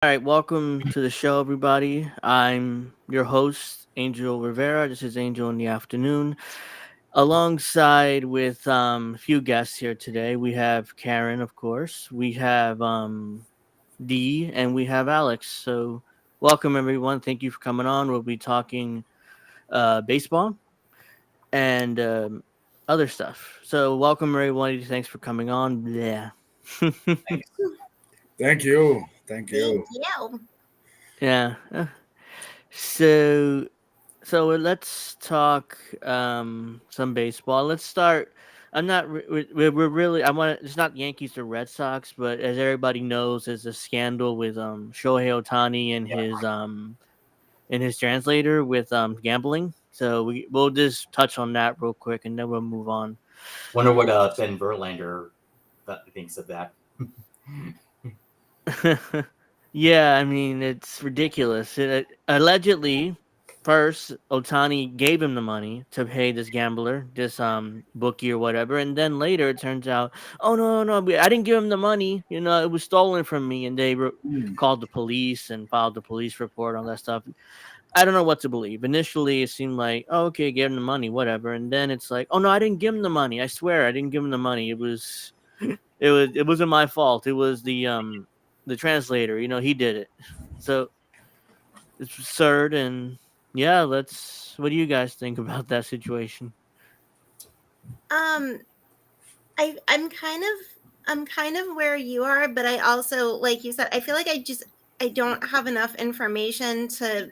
All right, welcome to the show, everybody. I'm your host, Angel Rivera. This is Angel in the Afternoon. Alongside with a few guests here today, we have Karen, of course. We have Dee, and we have Alex. So, welcome, everyone. Thank you for coming on. We'll be talking baseball and other stuff. So, welcome, everyone. Thanks for coming on. Yeah. Thank you. Thank Thank you. you. Yeah. So let's talk some baseball. Let's start. I'm not. We're really. I want. It's not Yankees or Red Sox, but as everybody knows, there's a scandal with Shohei Otani and his translator with gambling. So we'll just touch on that real quick, and then we'll move on. Wonder what Ben Verlander thinks of that. Yeah, I mean it's ridiculous. Allegedly, first Otani gave him the money to pay this gambler, this bookie or whatever, and then later it turns out, oh no, I didn't give him the money. You know, it was stolen from me, and they Mm. called the police and filed the police report on that stuff. I don't know what to believe. Initially, it seemed like, oh, okay, give him the money, whatever, and then it's like, oh no, I didn't give him the money. I swear, I didn't give him the money. It wasn't my fault. It was the translator. You know, he did it. So it's absurd. And yeah, let's. What do you guys think about that situation? Um, I'm kind of where you are, but I also, like you said, I feel like I don't have enough information to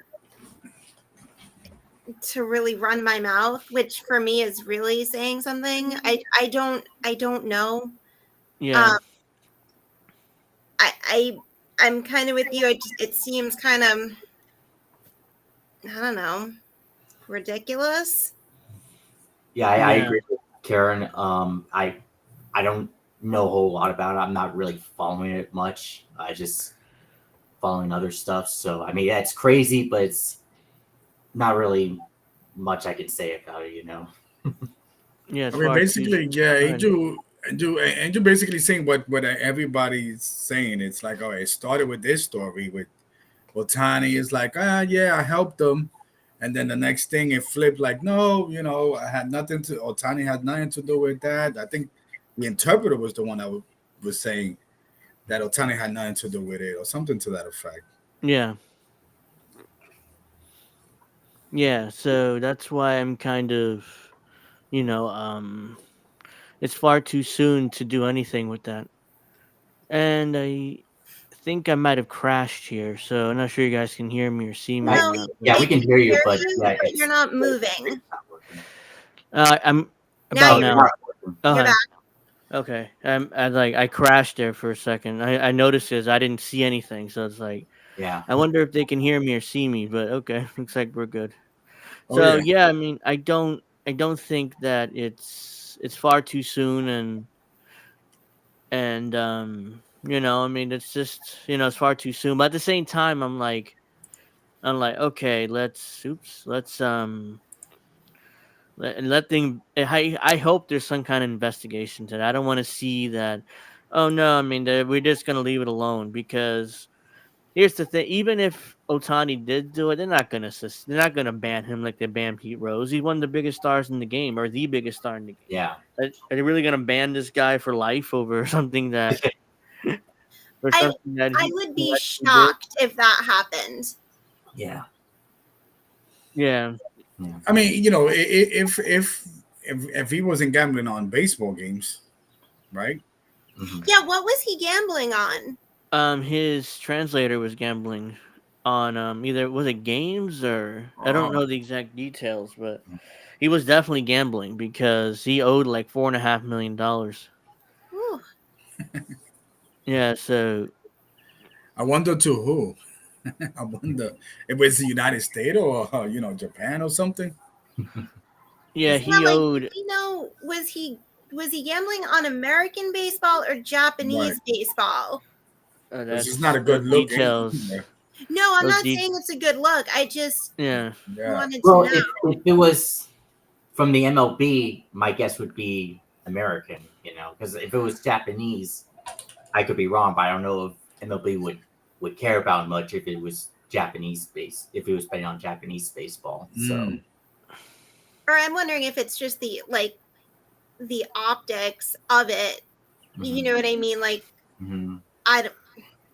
really run my mouth, which for me is really saying something. I don't know. Yeah, Um, I'm kind of with you. It seems kind of, I don't know, ridiculous. Yeah, I yeah, agree with Karen. I don't know a whole lot about it. I'm not really following it much. I just following other stuff. So I mean, yeah, it's crazy, but it's not really much I can say about it. yeah. I It's mean, far too. basically, yeah, Go ahead. Angel basically saying what everybody's saying. It's like, oh, it started with this story with Otani is like, yeah, I helped them, and then the next thing it flipped like, no, I had nothing to. Otani had nothing to do with that. I think the interpreter was the one that was saying that Otani had nothing to do with it or something to that effect. Yeah, yeah. So that's why I'm kind of, you know, it's far too soon to do anything with that. And I think I might have crashed here, so I'm not sure you guys can hear me or see me I, or No, not. But yeah, I we can can hear you, hear but you, yeah, but you're not moving. it's not working. I'm Now about Oh, you're you're now. not working. you're Okay. back. Okay. I crashed there for a second. I noticed this. I didn't see anything, so it's like Yeah. I wonder if they can hear me or see me. But okay, looks like we're good. Oh So yeah. yeah, I mean, I don't think that it's far too soon, and I mean, it's just it's far too soon. But at the same time, I'm like, okay, let thing. I hope there's some kind of investigation to that. I don't want to see that. Oh no, I mean we're just gonna leave it alone because here's the thing. Even if Otani did do it, they're not gonna ban him like they banned Pete Rose. He's one of the biggest stars in the game, or the biggest star in the game. Yeah. Are they really gonna ban this guy for life over something that for I something that I he would be allegedly did? shocked if that happened. Yeah. Yeah, Yeah. I mean, if he wasn't gambling on baseball games, right? Hmm. Yeah, what was he gambling on? his translator was gambling on either was it games or I don't Oh, know the exact details, but he was definitely gambling because he owed like $4.5 million. Ooh. Yeah, so I wonder to who. I wonder if it's the United States or Japan or something. yeah, Yeah, he like, do owed. we know, was he gambling on American baseball or Right, Japanese baseball? because it's not That's a those good look details. either. No, I'm Those not de- saying it's a good look. I just yeah, Yeah. wanted to Well, know. if it was from the MLB, my guess would be American. Because if it was Japanese, I could be wrong, but I don't know if MLB would would care about much if it was if it was betting on Japanese baseball. So Or I'm wondering if it's just the optics of it. You know what I mean? Like I don't,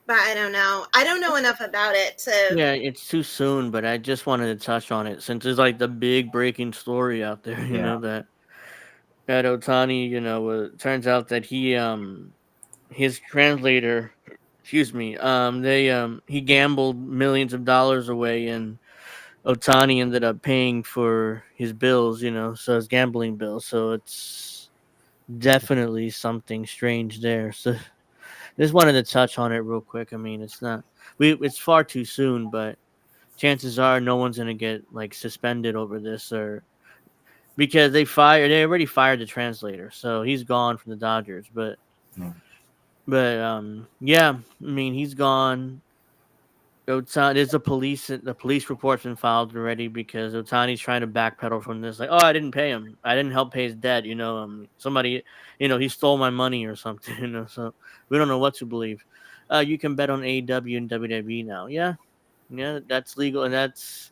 but I don't know. I don't know enough about it to. Yeah, it's too soon, but I just wanted to touch on it since it's like the big breaking story out there. You Yeah. know that Otani, turns out that his translator, excuse me, he gambled millions of dollars away, and Otani ended up paying for his bills. So his gambling bill. So it's definitely something strange there. So just wanted to touch on it real quick. I mean, it's far too soon, but chances are no one's gonna get like suspended over this, or because they already fired the translator, so he's gone from the Dodgers. But yeah, I mean he's gone. There's the police report's been filed already because Otani's trying to backpedal from this. Like, oh, I didn't pay him. I didn't help pay his debt. Somebody, he stole my money or something. So we don't know what to believe. You can bet on AEW and WWE now. Yeah, yeah, that's legal, and that's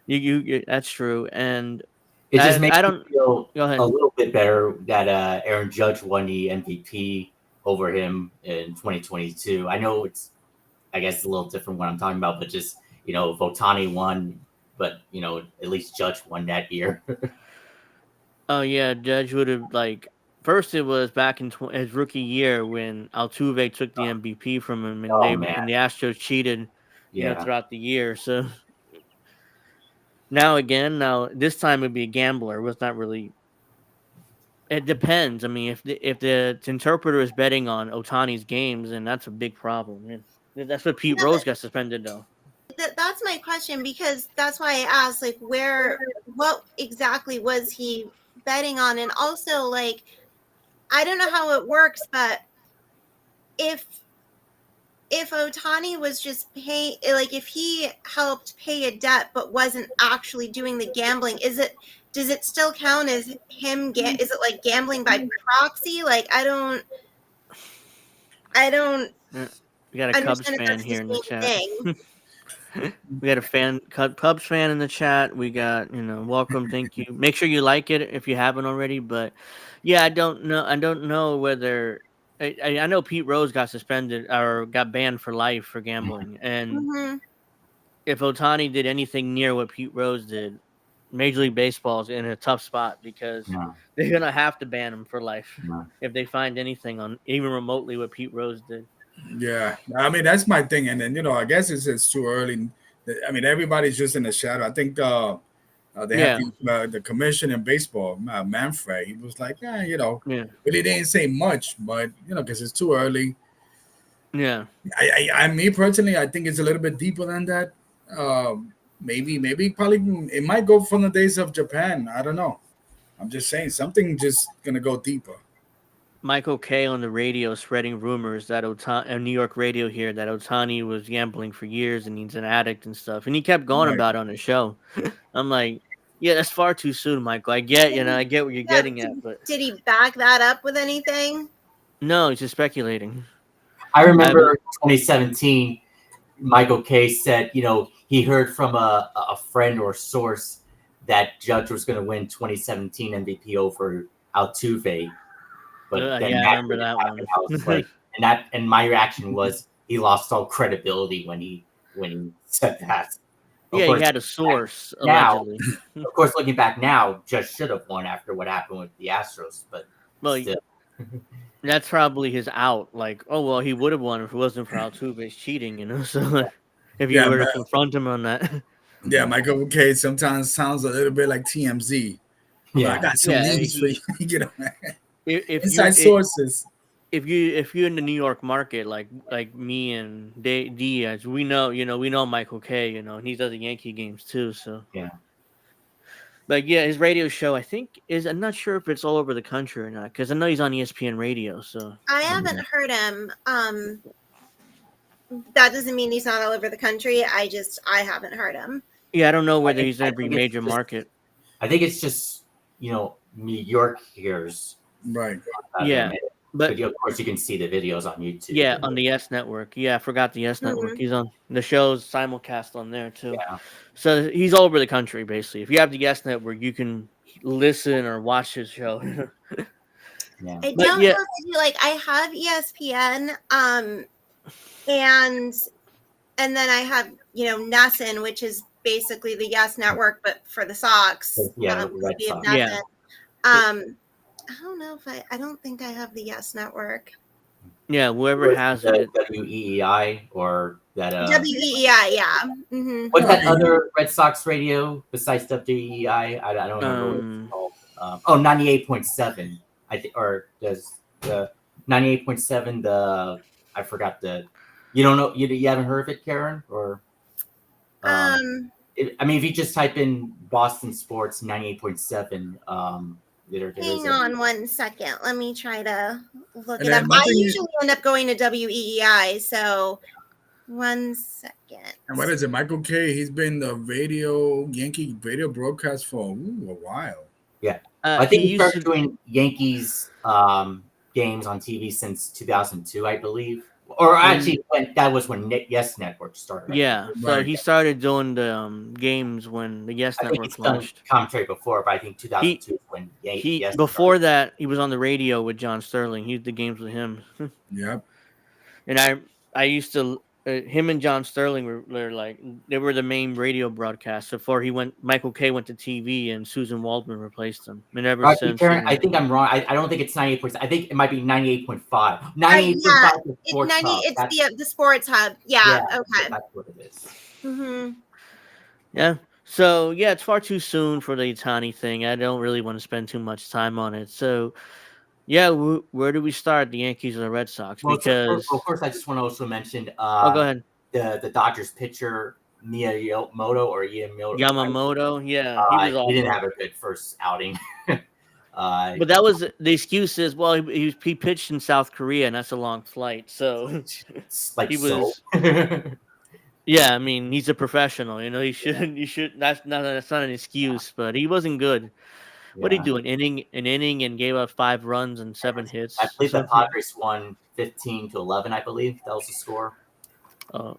that's true. And it just makes I me don't. feel Go a ahead. little bit better that Aaron Judge won the MVP over him in 2022. I know I guess it's a little different what I'm talking about, but just if Otani won, but at least Judge won that year. Oh yeah, Judge would have first it was back in his rookie year when Altuve took the MVP from him, and Oh man, the Astros cheated, yeah, throughout the year. So now this time it'd be a gambler. It was not really. It depends. I mean, if the interpreter is betting on Otani's games, then that's a big problem. And that's what Pete Rose got suspended though. That's my question, because that's why I asked, like, what exactly was he betting on? And also, like, I don't know how it works, but if Otani was just paying, like, if he helped pay a debt but wasn't actually doing the gambling, does it still count as him? Is it like gambling by proxy? Like, I don't We got a Cubs understand if fan that's the here in the same chat. thing. We got a Cubs fan in the chat. We got, welcome, thank you. Make sure you like it if you haven't already. But yeah, I don't know. I don't know whether I know Pete Rose got suspended or got banned for life for gambling, and Mm-hmm. if Otani did anything near what Pete Rose did, Major League Baseball's in a tough spot because no, they're gonna have to ban him for life no. if they find anything on even remotely what Pete Rose did. Yeah, I mean that's my thing, and then I guess it's too early. I mean everybody's just in the shadow. I think they have Yeah, the commission in baseball, Manfred. He was like, yeah, yeah, really didn't say much, but because it's too early. yeah. Me personally, I think it's a little bit deeper than that. Maybe, probably it might go from the days of Japan. I don't know. I'm just saying something just gonna go deeper. Michael K on the radio spreading rumors that New York radio here, that Otani was gambling for years and he's an addict and stuff, and he kept going Right. about it on the show. I'm like, yeah, that's far too soon, Michael. I get what you're Yeah, getting at, but did he back that up with anything? no, he's just speculating. I I remember 2017. Michael K said, he heard from a friend or source that Judge was going to win 2017 MVP over Altuve, but then Yeah, I that remember didn't that happen. one. I was like, and my reaction was he lost all credibility when he said that. Yeah, he had a source Now, allegedly. of course, looking back now, Judge should have won after what happened with the Astros, but Well, still. that's probably his out. Like, oh well, he would have won if it wasn't for Altuve's cheating. So if you Yeah, were to confront him on that, yeah. Michael K sometimes sounds a little bit like TMZ. I Yeah. got some yeah, news for you. if Inside sources. if you're in the New York market, like me and Diaz, we know Michael K. And he does the Yankee games too. So Yeah. but yeah, his radio show I'm not sure if it's all over the country or not because I know he's on ESPN radio. So I haven't heard him. That doesn't mean he's not all over the country. I haven't heard him. yeah, I don't know whether I he's in every think it's major just- market. I think it's just, New York hears. Right. Yeah. But of course, you can see the videos on YouTube. yeah, And, on the S Network. Yeah, I forgot the S Network. Mhm. He's on the show's simulcast on there too. yeah, So he's all over the country basically. If you have the S Network, you can listen or watch his show. yeah. I But don't yeah, know if I do. Like, I have ESPN, and then I have, Nesson, which is basically the Yes Network, but for the Sox. Yeah, the Because Red we have Sox. yeah. Nesson. I don't know if I don't think I have the Yes Network. Yeah, whoever Was has the it. WEEI or that WEEI, yeah. Mm-hmm. what's No, that other Red Sox radio besides WEEI? I don't remember what it's Um, called. 98.7. I think, or does the 98.7 the I forgot the you don't know you haven't heard of it, Karen? Or I mean, if you just type in Boston Sports 98.7, there is Hang a on one second. Let me try to look and it up. then my I thing is, usually end up going to WEEI, so one second. and what is it? Michael K. He's been the radio Yankee radio broadcast for a while. yeah. I he think he used started to. doing Yankees games on TV since 2002, I believe. Or When actually, when that was when Yes Network started, I think. Yeah, so Right. he started doing the games when the Yes I think he's Network done launched. commentary before, but I think He 2002 is when he Yes started. before that he was on the radio with John Sterling. He did the games with him, Yep. and I used to him and John Sterling were like they were the main radio broadcasts before he went. Michael Kay went to TV and Susan Waldman replaced him, and ever Actually, since Karen, I think I'm wrong. I don't think it's 98.6. I think it might be 98.5. 98.5 Yeah, is it's Sports 90. Hub. It's That's, the sports hub. Yeah. yeah, Okay. that's what it is. Mm-hmm. Yeah. So yeah, it's far too soon for the Itani thing. I don't really want to spend too much time on it. So yeah, where do we start? The Yankees or the Red Sox? Well, so Because first, I just want to also mention oh, go ahead. the Dodgers pitcher Miyamoto or Miyamoto. Yamamoto, yeah, he was He didn't awful. have a good first outing. But that was the excuse is well he pitched in South Korea and that's a long flight. So It's like he so. was yeah, I mean he's a professional, he shouldn't you should that's not an excuse, but he wasn't good. What did he Yeah, do? An inning and gave up 5 runs and 7 hits I or believe the something. Padres won 15-11. I believe that was the score. Uh,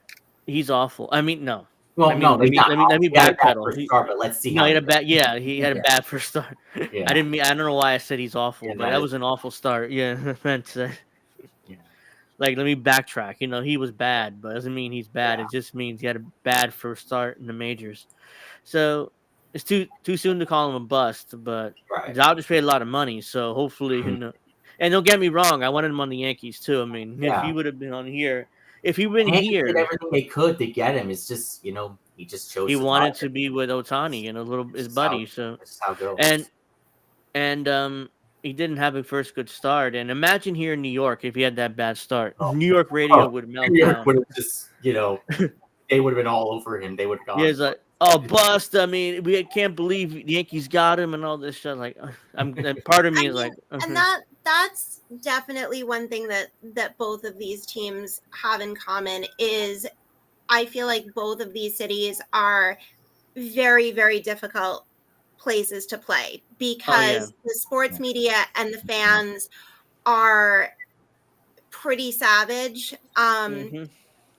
he's awful. I mean, no. I Well, mean, no, let he's me not. let me let me He had a bad backpedal. first start, but let's see No, how he he had a goes. bad. Yeah, he had a Yeah, bad first start. I yeah, didn't mean. I don't know why I said he's awful, yeah. but That that is, was an awful start. Yeah, I meant to say. yeah, Like, let me backtrack. He was bad, but doesn't mean he's bad. yeah. It just means he had a bad first start in the majors. So it's too soon to call him a bust. But the Right. Dodgers paid a lot of money, so hopefully, Mhm. and don't get me wrong, I wanted him on the Yankees too. I mean, if he Yeah. would have been on here, if he'd been Yankees did here, everything they could to get him. It's just he just chose he the wanted to Dodgers. be with Otani and his buddy. So This is how it and goes. and he didn't have a first good start. And imagine here in New York if he had that bad start, Oh, New York radio oh, would melt New York down. would have just they would have been all over him. They would have Yeah, gone. it's like, oh, bust. I mean, we can't believe the Yankees got him and all this shit. Like, and part of I me is mean, like, and that's definitely one thing that both of these teams have in common is I feel like both of these cities are very, very difficult places to play oh yeah, because the sports Yeah. media and the fans are pretty savage. hmm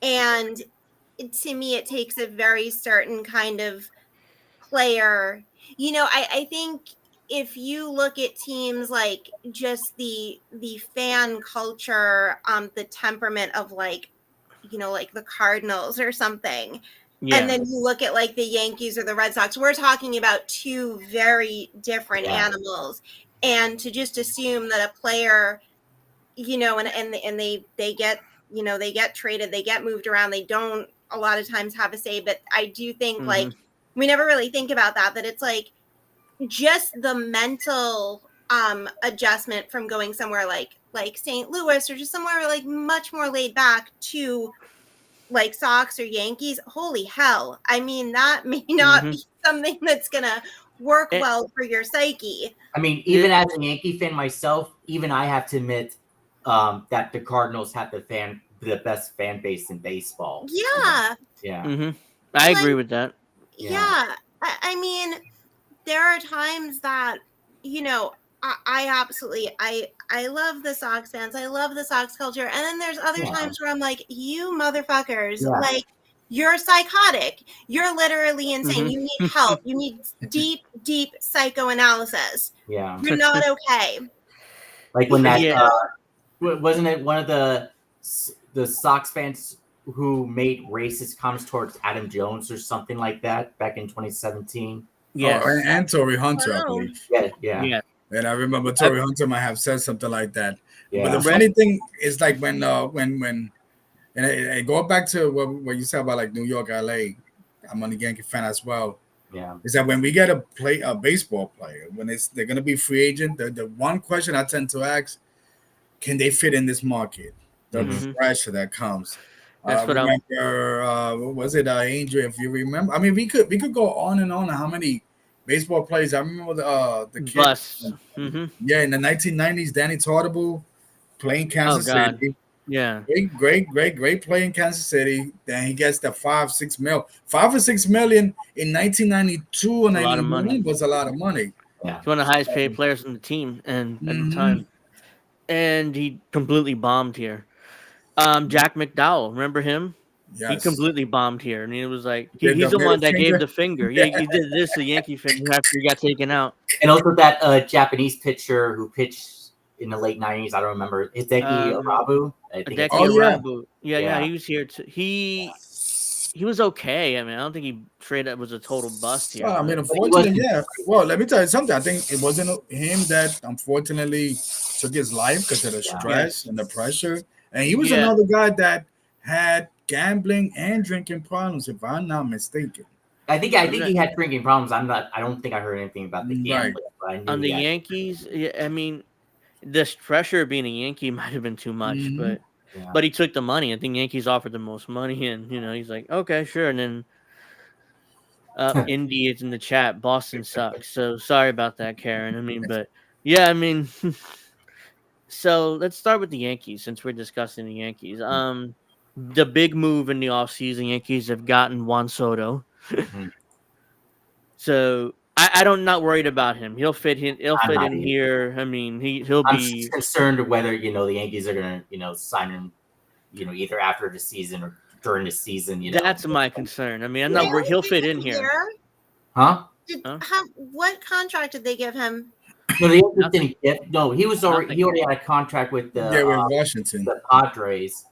And to me, it takes a very certain kind of player. I think if you look at teams like just the fan culture, the temperament of like the Cardinals or something, and yeah, then you look at like the Yankees or the Red Sox, we're talking about two very different Yeah. animals. And to just assume that a player, and they get they get traded, they get moved around, they don't a lot of times have a say, but I do think hmm like we never really think about that it's like just the mental adjustment from going somewhere like St. Louis or just somewhere like much more laid back to like Sox or Yankees. Holy hell, I mean, that may not hmm be something that's gonna work it, well for your psyche. I mean, even it, as a Yankee fan myself, even I have to admit that the Cardinals have the best fan base in baseball. Yeah, Yeah. hmm I like, agree with that. Yeah. yeah. I mean, there are times that, I absolutely I love the Sox fans. I love the Sox culture. And then there's other Yeah. times where I'm like, you motherfuckers, Yeah. like you're psychotic. You're literally insane. Mhm. You need help. You need deep psychoanalysis. Yeah. You're not okay. Like when that Yeah. wasn't it one of the Sox fans who made racist comments towards Adam Jones or something like that back in 2017? Yes. Oh, and Torrey Hunter, I Wow. believe. Yeah, yeah, Yeah. And I remember Torrey Hunter might have said something like that. But the yeah. funny thing is, like when and I go back to what you said about like New York, LA. I'm a Yankee fan as well. Yeah. Is that when we get a baseball player, when they're gonna be free agent, the one question I tend to ask, can they fit in this market? The Mhm. pressure that comes. That's what I'm. Remember, what was it, Angel? If you remember, I mean, we could go on and on. How many baseball players? I remember the kid. Bus. Hmm. Yeah, in the 1990s, Danny Tartable playing Oh Kansas God. City. Yeah. Great play in Kansas City. Then he gets the 5 or 6 million in 1992 and A lot of money. 91 was a lot of money. Yeah. He's one of the highest paid players on the team, and at the time, and he completely bombed here. Jack McDowell, remember him? He Yes, completely bombed here. I mean, it was like did he's the the middle one that gave finger. the finger. Yeah, he did this the Yankee finger after he got taken out. And also that Japanese pitcher who pitched in the late 90s, I don't remember, Hideki Um, Arabu. I think it's Hideki Oh yeah, Arabu. Yeah, yeah. he was here too. He was okay. I mean, I don't think he straight up was a total bust here. well, I But mean, But he unfortunately, wasn't. yeah. Well, let me tell you something. I think it wasn't him that unfortunately took his life because of the Yeah. stress and the pressure. And he was yeah, another guy that had gambling and drinking problems, if I'm not mistaken. I think I'm he had drinking problems. I don't think I heard anything about the Right. gambling, but I knew on the he had. Yankees. Yeah, I mean, this pressure of being a Yankee might have been too much, Mhm. Yeah. but he took the money. I think Yankees offered the most money, and he's like, okay, sure. And then Indy is in the chat. Boston sucks. So sorry about that, Karen. I mean, but yeah, I mean, so let's start with the Yankees since we're discussing the Yankees. The big move in the offseason, Yankees have gotten Juan Soto. Mhm. So I don't not worried about him. He'll fit in. He'll I'm fit not in either. here. I mean, he'll I'm be. concerned whether the Yankees are gonna sign him, either after the season or during the season. That's my concern. I mean, I'm They not worried. only He'll gave fit him in a here. year. Huh? Huh? What contract did they give him? No, the Yankees Nothing. didn't get. No, he was already. Nothing. He already had a contract with Yeah, with Washington. the Padres.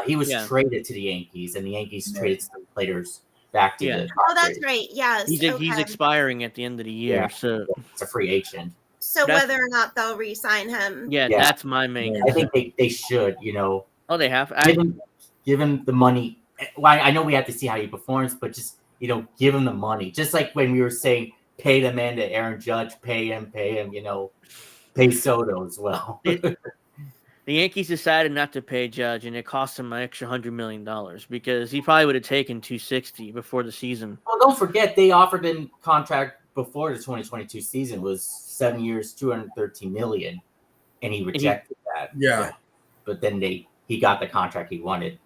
He was Yeah. traded to the Yankees, and the Yankees Right. traded some players back to Yeah. the Oh, that's Padres. right. Yes. He's Okay. expiring at the end of the year. Yeah. So It's a free agent. So That's- whether or not they'll re-sign him. yeah, Yeah. that's my main. Right. I concern. think they should. Oh, they have. Give him the money. Well, I know we have to see how he performs, but just give him the money. Just like when we were saying, pay the man to Aaron Judge, pay him. Pay Soto as well. The Yankees decided not to pay Judge, and it cost him an extra $100 million because he probably would have taken 260 before the season. Well, don't forget they offered him contract before the 2022 season was 7 years, $213 million, and he rejected that. Yeah. But then he got the contract he wanted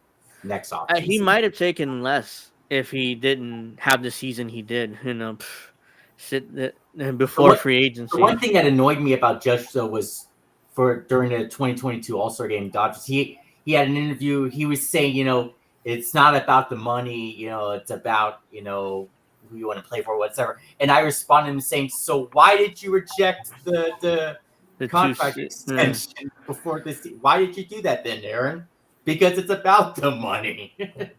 next offseason. He might have taken less if he didn't have the season he did. Before free agency. The one thing that annoyed me about Judge though was during the 2022 All-Star Game Dodgers, he had an interview. He was saying, it's not about the money, it's about who you want to play for, whatever. And I responded in saying, so why did you reject the contract extension before this? Why did you do that then, Aaron? Because it's about the money.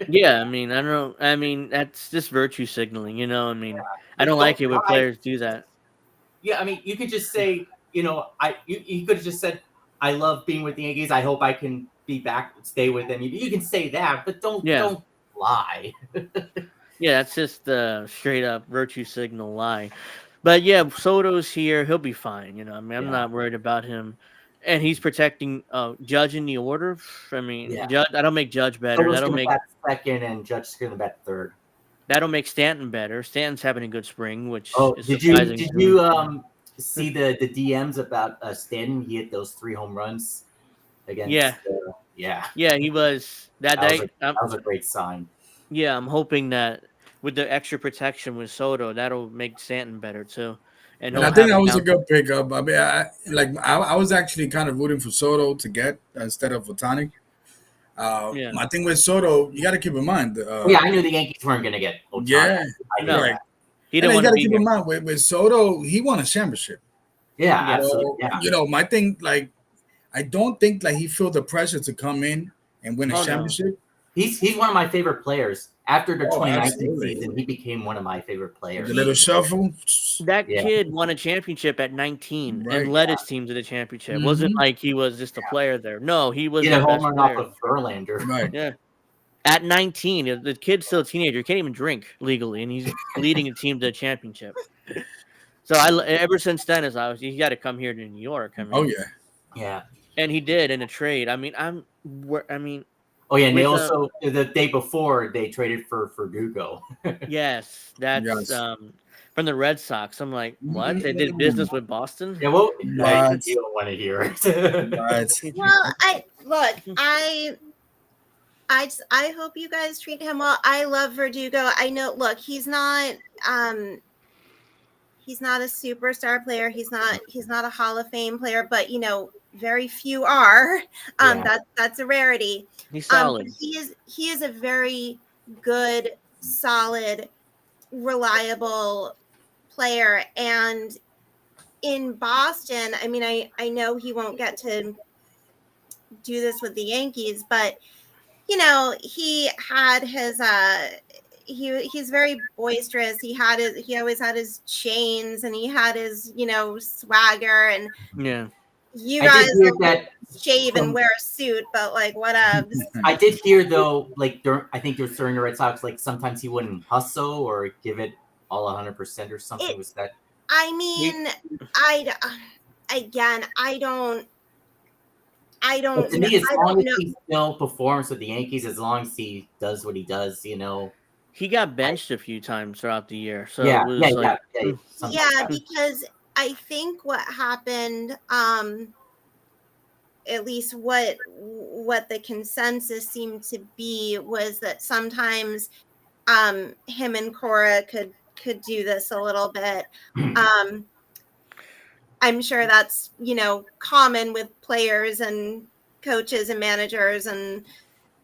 Yeah, I mean, I don't know. I mean, that's just virtue signaling, I mean, Yeah. I don't like it when players do that. Yeah, I mean, you could just say, you could have just said, I love being with the Yankees. I hope I can be back, stay with them. You can say that, but don't lie. Yeah, that's just the straight up virtue signal lie. But yeah, Soto's here. He'll be fine. I mean, I'm not worried about him. And he's protecting Judge in the order. I mean, Judge. That'll make Judge better. Soto's That'll gonna make bat second, and Judge's gonna bat third. That'll make Stanton better. Stanton's having a good spring, which is did surprising. Did you see the DMs about Stanton? He hit those 3 home runs against. Yeah, he was that day. That was a great sign. Yeah, I'm hoping that with the extra protection with Soto, that'll make Stanton better too. and And he'll I think have that a was a down. good pickup. I mean, I was actually kind of rooting for Soto to get instead of Otani. Yeah, My thing with Soto, you got to keep in mind. Yeah, I knew the Yankees weren't going to get Otani. Yeah, I knew no, right. that. he And didn't then you want got to to be keep in here. mind with Soto, he won a championship. Yeah, Yeah. absolutely. So Yeah. my thing, like, I don't think like he felt the pressure to come in and win a Oh no, championship. He's one of my favorite players. After the Oh, 2019 absolutely. season, he became one of my favorite The players. little shuffle, that Yeah. kid won a championship at 19 and right? led his team to the championship. It wasn't Hmm. like he was just a player there. No, he was He the had a home best run off player. of Verlander. Right. Yeah. At 19, the kid's still a teenager. He can't even drink legally, and he's leading a team to a championship. So ever since then, as I was, he got to come here to New York. I Oh mean, yeah. Yeah. and he did in a trade. I mean, I mean, Oh yeah, and they with also the day before they traded for Verdugo. yes, that's Yes. from the Red Sox. I'm like, what? They did Mm. business with Boston? Yeah, well, What? you don't want to hear it. What? Well, I hope you guys treat him well. I love Verdugo. I know. Look, um he's not a superstar player. He's not a Hall of Fame player, but very few are. Yeah. That's a rarity. He's But solid. he is a very good, solid, reliable player. And in Boston, I mean, I know he won't get to do this with the Yankees, but he had his he's very boisterous. He always had his chains, and he had his swagger, and Yeah. you I did guys hear always that shave and from. wear a suit, but like whatevs. I did hear though, like I think during the Red Sox, like sometimes he wouldn't hustle or give it all 100% or something. It, Was that? I mean, I again, But to know. me, as I long don't as know. he still performs with the Yankees, as long as he does what he does, He got benched a few times throughout the year, so Yeah, it was like, yeah. Yeah, because I think what happened, at least what the consensus seemed to be, was that sometimes him and Cora could do this a little bit. I'm sure that's common with players and coaches and managers and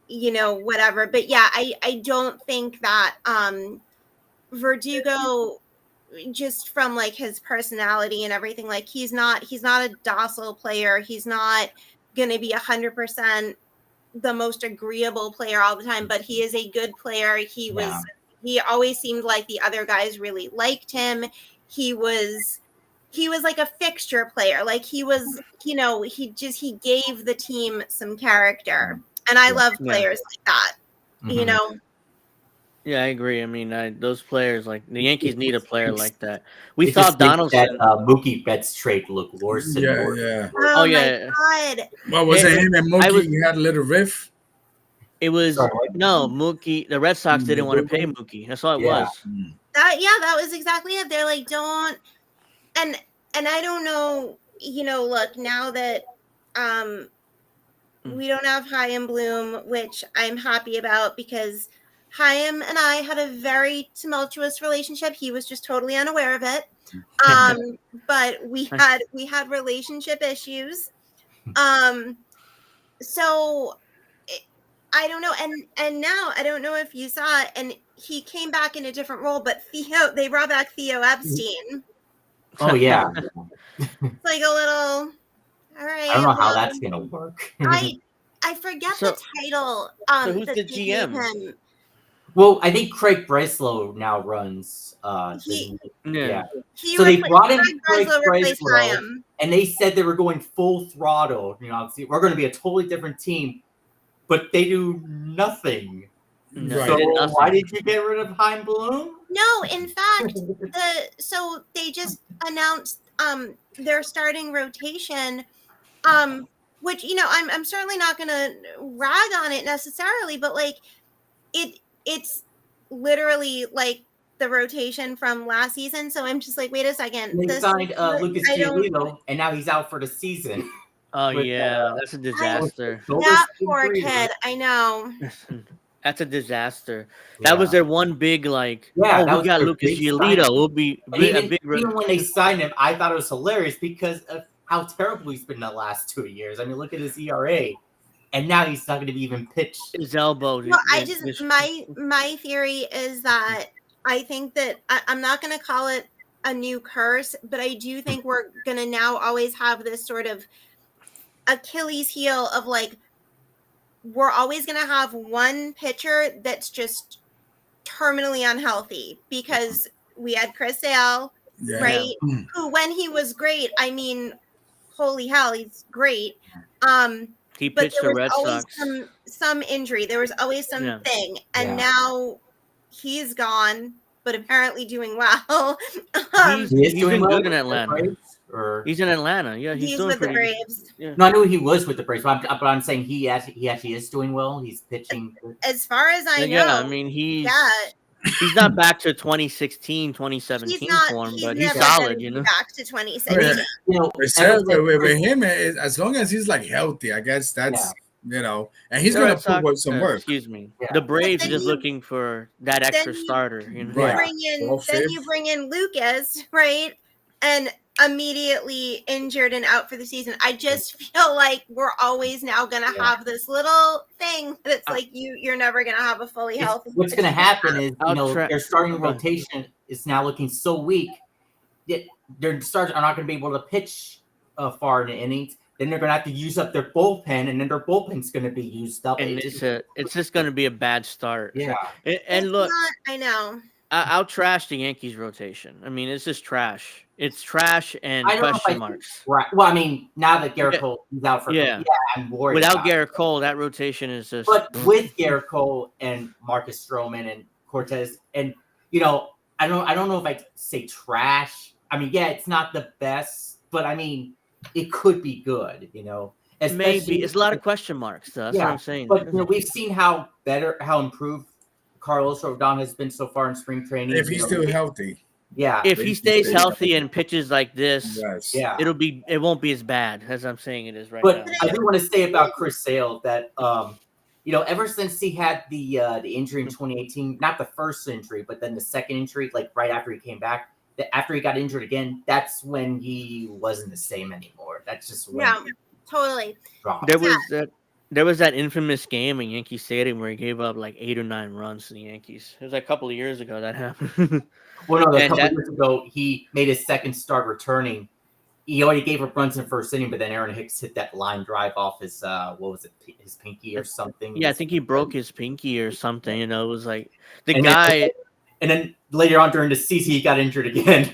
whatever. But yeah, I don't think that Verdugo, just from like his personality and everything, like he's not a docile player. He's not going to be 100% the most agreeable player all the time, but he is a good player. Yeah. He always seemed like the other guys really liked him. He was like a fixture player. Like he was, he gave the team some character. And I love yeah. players like that. Mhm. Yeah, I agree. I mean, those players, like the Yankees, need a player like that. We It just thought makes that Donaldson. Mookie Betts trade look worse and Yeah, worse. yeah. Oh, Oh my yeah, God. What was it? It- Him and I Mookie was. he had a little riff. It was Sorry, what? no Mookie. The Red Sox didn't want to pay Verdugo? Mookie. That's all it Yeah. was. That was exactly it. They're like, don't, and I don't know, look, now that we don't have Chaim Bloom, which I'm happy about, because Chaim and I had a very tumultuous relationship. He was just totally unaware of it. But we had relationship issues. So I don't know, and now I don't know if you saw it, and he came back in a different role, but they brought back Theo Epstein. Oh yeah. It's like a little, all right. I don't know how well, that's gonna work. I forget So- the title. so who's that the they gave GM? him. Well, I think Craig Breslow now runs. He- Yeah. He So they replaced- brought in Craig Craig Breslow replaced Breslow. Chaim. And they said they were going full throttle. Obviously, we're going to be a totally different team, but they do nothing. No, Right. they did So nothing. why did you get rid of Chaim Bloom? No, in fact, so they just announced their starting rotation, which I'm certainly not going to rag on it necessarily, but like it's literally like the rotation from last season. So I'm just like, wait a second, And they signed Lucas I don't- Giolito, and now he's out for the season. Oh With, yeah, that's a disaster. Those that are poor three. kid. I know. That's a disaster. That was Yeah. their one big like. Yeah, Oh, that we was got their Lucas big signing. Giolito. We'll be And a big. even when they signed him, I thought it was hilarious because of how terrible he's been the last 2 years. I mean, look at his ERA, and now he's not going to be even pitch. His elbow. Well, my theory is that I think that I'm not going to call it a new curse, but I do think we're going to now always have this sort of Achilles heel of like, we're always going to have one pitcher that's just terminally unhealthy because we had Chris Sale, Yeah. right? Who, when he was great, I mean, holy hell, he's great. He But pitched there the was Red always Sox. some injury. There was always Yeah. something, and Yeah. now he's gone, but apparently doing well. He's been well good in with the Atlanta. Braves, or He's in Atlanta. Yeah, he's doing with the pretty Braves. Yeah. no, I knew he was with the Braves, but I'm saying he actually is doing well. He's pitching. As far as I know, Yeah, I mean he's yeah, not back to 2016, 2017 he's not. form, He's but never he's solid, gonna you be know. back to 2016. You know, With, ever since with him, as long as he's like healthy, I guess that's and he's The gonna Red Sox, put some work. excuse me. Yeah. The Braves then just you- looking for that extra starter, you know. Right. Then you bring in Lucas, right? And immediately injured and out for the season. I just feel like we're always now gonna have this little thing that's like you're never gonna have a fully healthy. What's going to happen is their starting Go ahead. rotation is now looking so weak that their starters are not going to be able to pitch far in the innings. Then they're going to have to use up their bullpen, and then their bullpen's going to be used up. And it's just going to be a bad start. Yeah. And look, I know. I'll trash the Yankees rotation. I mean, it's just trash. It's trash and I don't know if question marks. Right. Well, I mean, now that Garrett Cole is out for I'm worried. Without about Garrett Cole, that rotation is just. But with Garrett Cole and Marcus Stroman and Cortez, and I don't know if I say trash. I mean, yeah, it's not the best, but I mean, it could be good. Maybe it's a lot of question marks. Though. That's what I'm saying. But we've seen how improved Carlos Rodon has been so far in spring training. If he's still healthy. Yeah. If he stays healthy and pitches like this, yes. it won't be as bad as I'm saying it is right but now. I do want to say about Chris Sale that ever since he had the injury in 2018, not the first injury, but then the second injury, like right after he came back, after he got injured again, that's when he wasn't the same anymore. That's just when totally. There was that infamous game in Yankee Stadium where he gave up like 8 or 9 runs to the Yankees. It was like a couple of years ago that happened. Well, no, a couple of years ago, he made his second start returning. He already gave up runs in the first inning, but then Aaron Hicks hit that line drive off his his pinky or something. Yeah, I think he broke his pinky or something. It was like the guy. And then later on during the season, he got injured again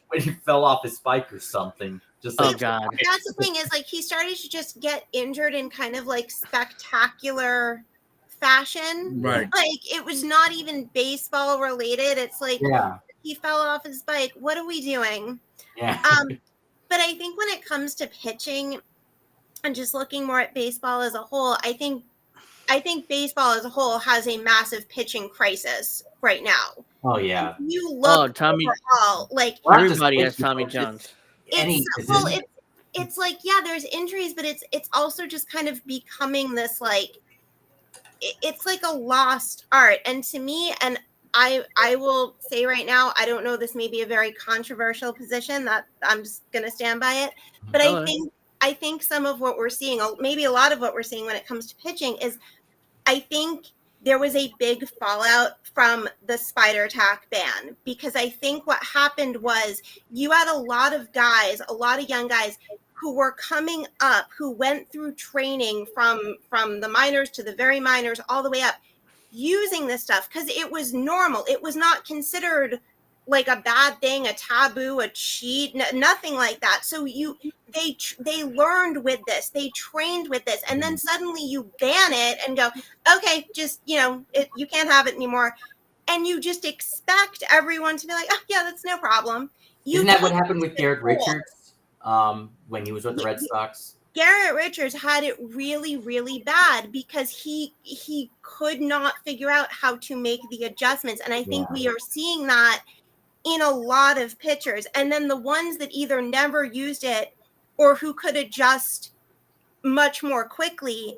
when he fell off his bike or something. Just oh God! That's the thing is like he started to just get injured in kind of like spectacular fashion. Right. Like it was not even baseball related. It's like he fell off his bike. What are we doing? Yeah. But I think when it comes to pitching and just looking more at baseball as a whole, I think baseball as a whole has a massive pitching crisis right now. Oh yeah. If you look Tommy. overall, like everybody has Tommy Johns. It's like there's injuries, but it's also just kind of becoming this like it's like a lost art. And to me, and I will say right now, I don't know, this may be a very controversial position, that I'm just gonna stand by it, but I think some of what we're seeing, maybe a lot of what we're seeing when it comes to pitching, is I think there was a big fallout from the spider tack ban, because I think what happened was you had a lot of young guys who were coming up, who went through training from the minors to the very minors all the way up, using this stuff because it was normal. It was not considered like a bad thing, a taboo, a cheat, nothing like that. So they learned with this, they trained with this, and then suddenly you ban it and go, okay, just you can't have it anymore, and you just expect everyone to be like, oh yeah, that's no problem. Isn't that what happened with Garrett Richards when he was with the Red Sox? Garrett Richards had it really, really bad because he could not figure out how to make the adjustments, and I think we are seeing that in a lot of pitchers. And then the ones that either never used it or who could adjust much more quickly,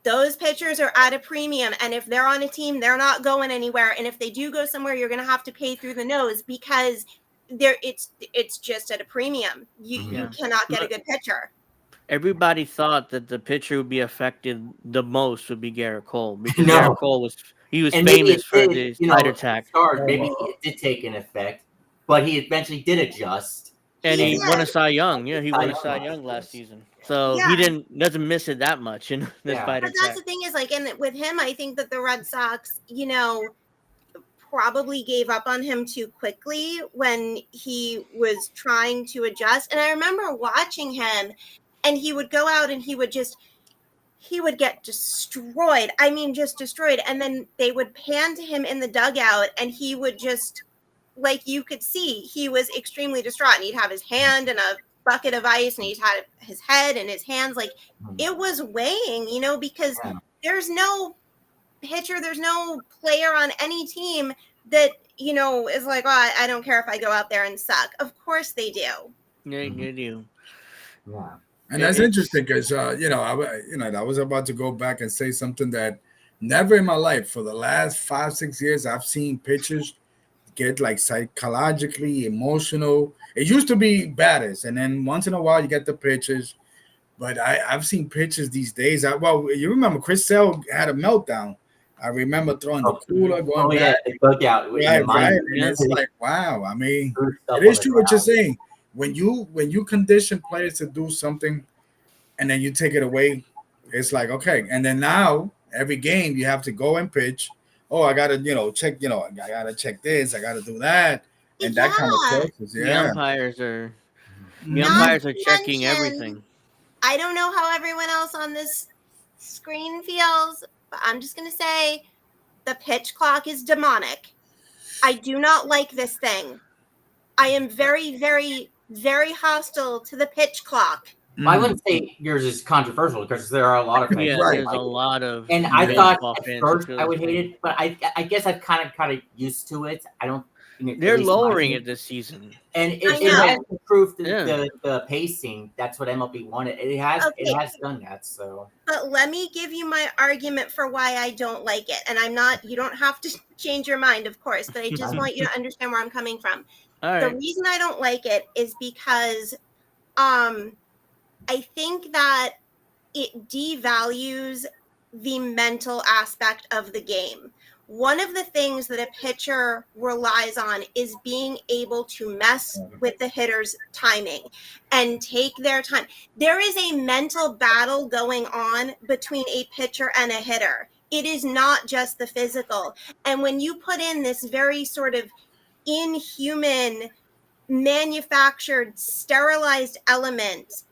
those pitchers are at a premium, and if they're on a team, they're not going anywhere. And if they do go somewhere, you're going to have to pay through the nose because it's just at a premium. You cannot get a good pitcher. Everybody thought that the pitcher would be affected the most would be Garrett Cole because No. Garrett Cole was And maybe famous it for did, the side attack, maybe it did take an effect, but he eventually did adjust. and he Yeah. won a Cy Young. Yeah, he Cy won a Young Cy last Young year. last season, so Yeah. he doesn't miss it that much in the Yeah. side But that's attack. the thing is, like, and with him, I think that the Red Sox, probably gave up on him too quickly when he was trying to adjust. And I remember watching him, and he would go out and he would get destroyed. I mean, just destroyed. And then they would pan to him in the dugout, and he would just, like, you could see he was extremely distraught. And he'd have his hand in a bucket of ice, and he'd had his head in his hands. Like, it was weighing, because there's no pitcher, there's no player on any team that, is like, oh, I don't care if I go out there and suck. Of course they do. Yeah, you do. Yeah. And that's interesting because I was about to go back and say something that never in my life for the last 5-6 years I've seen pitchers get like psychologically emotional. It used to be batters, and then once in a while you get the pitchers. But I've seen pitchers these days. You remember Chris Sale had a meltdown. I remember throwing the cooler, going back. The dugout. Right. And it's like, wow. I mean, it is true what you're saying. When you condition players to do something and then you take it away, it's like, okay. And then now every game you have to go and pitch. Oh, I gotta, check, I gotta check this, I gotta do that. And that kind of process. The Yeah. umpires are Not to checking mention, everything. I don't know how everyone else on this screen feels, but I'm just going to say the pitch clock is demonic. I do not like this thing. I am very, very, very hostile to the pitch clock. I wouldn't say yours is controversial because there are a lot of fans. Yeah, Right. there's a lot of. And I thought at fans first who I would feel hate it, but I guess I've kind of used to it. I don't. They're lowering it this season, and it I know. has improved Yeah. the pacing. That's what MLB wanted. It has done that. So, But let me give you my argument for why I don't like it. And you don't have to change your mind, of course, but I just want you to understand where I'm coming from. All The right. reason I don't like it is because I think that it devalues the mental aspect of the game. One of the things that a pitcher relies on is being able to mess with the hitter's timing and take their time. There is a mental battle going on between a pitcher and a hitter. It is not just the physical. And when you put in this very sort of inhuman, manufactured, sterilized element,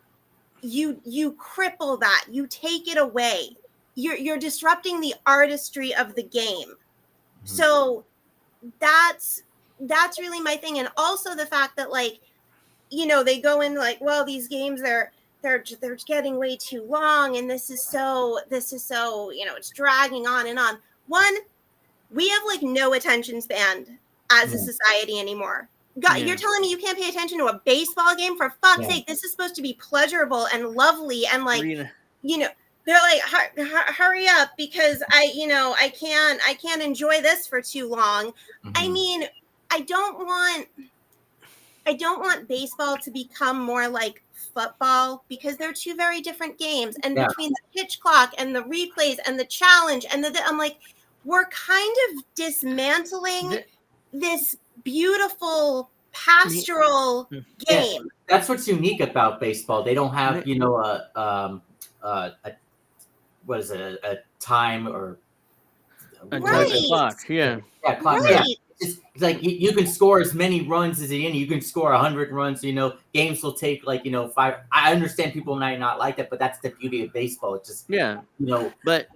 you cripple that. You take it away. You're disrupting the artistry of the game. So that's really my thing. And also the fact that, like, they go in like, well, these games they're getting way too long, and this is so it's dragging on and on. One, we have like no attention span as a society anymore. God, you're telling me you can't pay attention to a baseball game? For fuck's sake, this is supposed to be pleasurable and lovely and like, they're like, hurry up because I can't enjoy this for too long. I mean, I don't want baseball to become more like football because they're two very different games. And between the pitch clock and the replays and the challenge and I'm like, we're kind of dismantling this beautiful pastoral game. That's what's unique about baseball. They don't have, a time or Right. Clock. Yeah. Yeah, clock. Right. Yeah. It's like you can score as many runs as the inning. You can score 100 runs. Games will take 5. I understand people might not like that, but that's the beauty of baseball. It's just But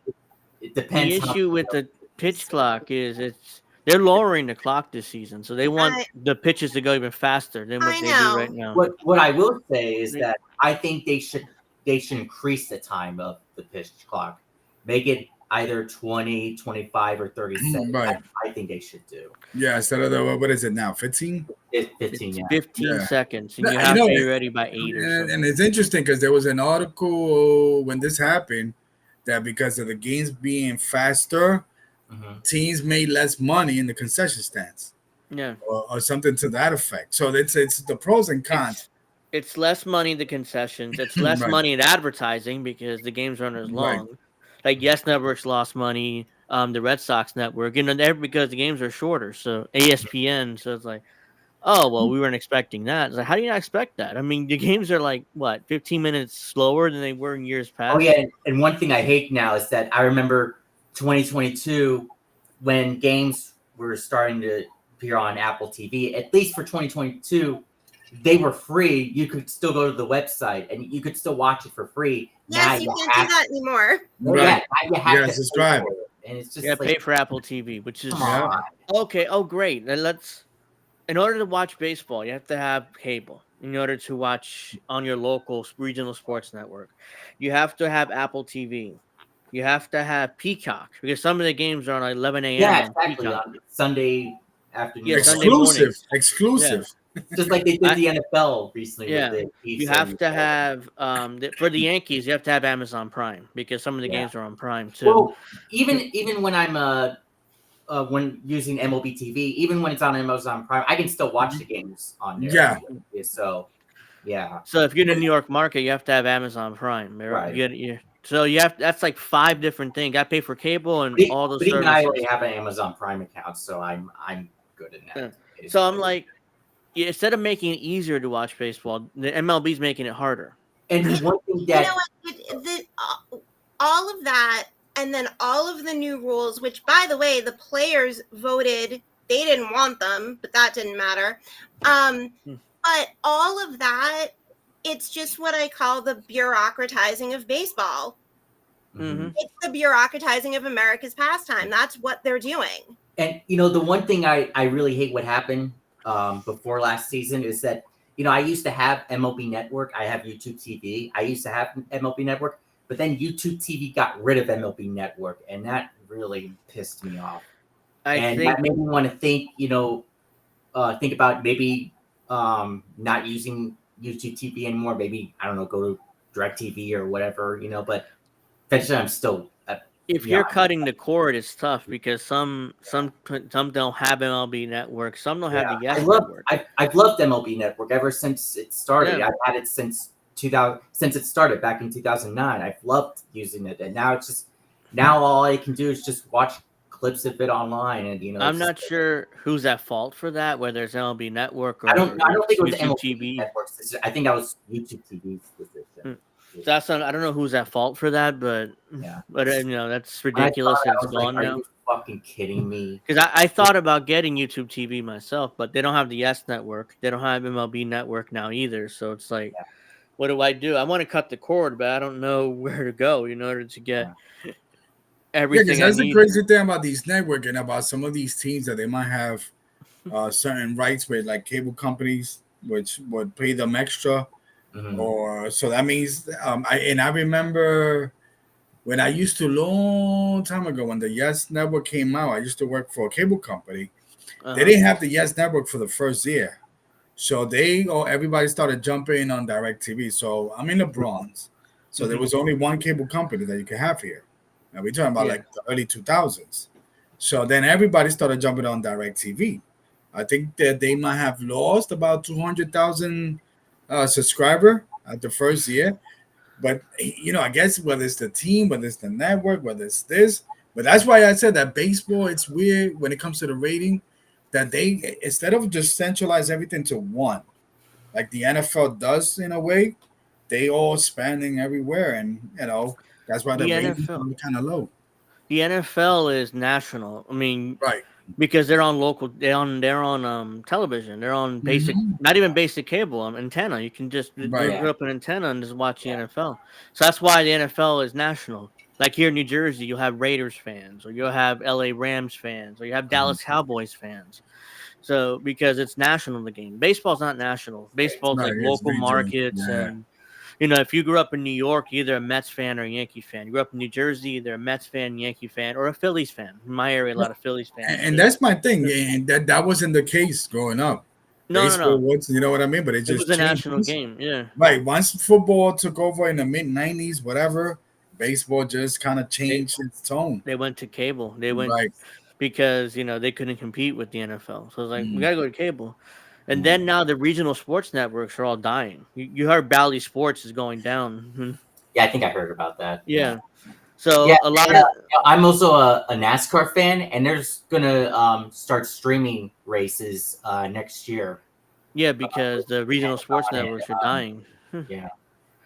it depends. the issue with the pitch clock is they're lowering the clock this season, so they want the pitches to go even faster than what they do right now. What I will say is that I think they should increase the time of the pitch clock, make it either 20, 25, or 30 seconds. Right. I think they should do. Yeah, instead of what is it now? 15? 15, yeah. 15 seconds, and you You have know, to be ready by 8 or And something. it's interesting because there was an article when this happened that because of the games being faster, Mhm. teams made less money in the concession stands, Yeah. or something to that effect. So it's the pros and cons. It's less money in the concessions. It's less Right, money in advertising because the games aren't as right. long. Like Yes Network's lost money. The Red Sox network, because the games are shorter. So ESPN, so it's like, oh well, we weren't expecting that. It's like, how do you not expect that? I mean, the games are like what, 15 minutes slower than they were in years Oh yeah, past. and one thing I hate now is that I remember 2022 when games were starting to appear on Apple TV. At least for 2022, they were free. You could still go to the website and you could still watch it for free. Now Yes, you you can't do have, that anymore. oh yeah, Right. now you have Yeah, to pay subscribe. for it, and it's Yeah, just pay like, for Apple TV, which is come Yeah. on. okay. Oh, great. Then in order to watch baseball, you have to have cable. In order to watch on your local regional sports network, you have to have Apple TV. You have to have Peacock because some of the games are on 11 a.m. Yeah, on exactly. Peacock. On Sunday Yeah, afternoon or Sunday whatever. Exclusive, mornings. Yeah, exclusive. Just like they did I the NFL recently with yeah. the You Chiefs have and to whatever. have for the Yankees. You have to have Amazon Prime because some of the Yeah. games are on Prime too. Well, even when I'm when using MLB TV, even when it's on Amazon Prime, I can still watch the games on there. Yeah, So yeah, So if you're in the New York market, you have to have Amazon Prime. right. So you have that's like five different things. Got to pay for cable and all those But even I already services. have an Amazon Prime account, so I'm good in Yeah. that. So I'm like, yeah, instead of making it easier to watch baseball, the MLB's making it harder. And one thing You know that what? All of that, and then all of the new rules, which, by the way, the players voted they didn't want them, but that didn't matter. Hmm. But all of that, it's just what I call the bureaucratizing of baseball. Mm-hmm. It's the bureaucratizing of America's pastime. That's what they're doing. And the one thing I really hate what happened before last season is that I used to have MLB Network. I have YouTube TV. I used to have MLB Network, but then YouTube TV got rid of MLB Network, and that really pissed me off. And that made me want to think about maybe not using YouTube TV anymore. Maybe I don't know, go to DirecTV or whatever. But eventually, I'm still. If you're cutting the cord, it's tough because some don't have MLB Network, some don't have the Yes Network. I've loved MLB Network ever since it started. Yeah. I've had it since 2000, since it started back in 2009. I've loved using it, and now all I can do is just watch clips of it online, and I'm not sure who's at fault for that, whether it's MLB Network or I don't think it was YouTube MLB TV. Network. I think that was YouTube TV's decision. I don't know who's at fault for that, but Yeah. that's ridiculous. I It's was like, gone are now. you fucking kidding me? Because I thought about getting YouTube TV myself, but they don't have the Yes Network. They don't have MLB Network now either. So it's like, what do I do? I want to cut the cord, but I don't know where to go in order to get everything. Yeah, because that's the crazy thing about these network and about some of these teams that they might have certain rights with, like cable companies, which would pay them extra. Mhm. Or so that means I remember when I used to long time ago when the Yes Network came out, I used to work for a cable company. They didn't have the Yes Network for the first year, so everybody started jumping on DirecTV. So I'm in the Bronx, so there was only one cable company that you could have here. Now we're talking about like the early 2000s. So then everybody started jumping on DirecTV. I think that they might have lost about 200,000 subscriber at the first year. But I guess whether it's the team, whether it's the network, whether it's this, but that's why I said that baseball, it's weird when it comes to the rating that they, instead of just centralize everything to one, like the NFL does in a way, they all spanning everywhere, and that's why the ratings are kind of low. The NFL is national. I mean, Right. Because they're on local, they're on television. They're on basic, not even basic cable, antenna. You can just group up an antenna and just watch the NFL. So that's why the NFL is national. Like here in New Jersey, you'll have Raiders fans, or you'll have LA Rams fans, or you have Dallas Cowboys fans. So because it's national, the game. Baseball's not national. Baseball's like local markets and. If you grew up in New York, you're either a Mets fan or a Yankee fan. You grew up in New Jersey, either a Mets fan, Yankee fan, or a Phillies fan. In my area, a lot of Phillies fans. And that's my thing. And that wasn't the case growing up. Baseball was, you know what I mean? But it just was a national game, yeah. Right. Once football took over in the mid-90s, whatever, baseball just kind of changed its tone. They went to cable. They went Right. because they couldn't compete with the NFL. So it's like we Mm. gotta go to cable. And Yeah. then now the regional sports networks are all dying. You heard Bally Sports is going down. Yeah, I think I heard about that. Yeah. Yeah, So a lot and, of I'm also a NASCAR fan, and there's gonna start streaming races next year. because the regional sports Amazon networks are and dying. yeah,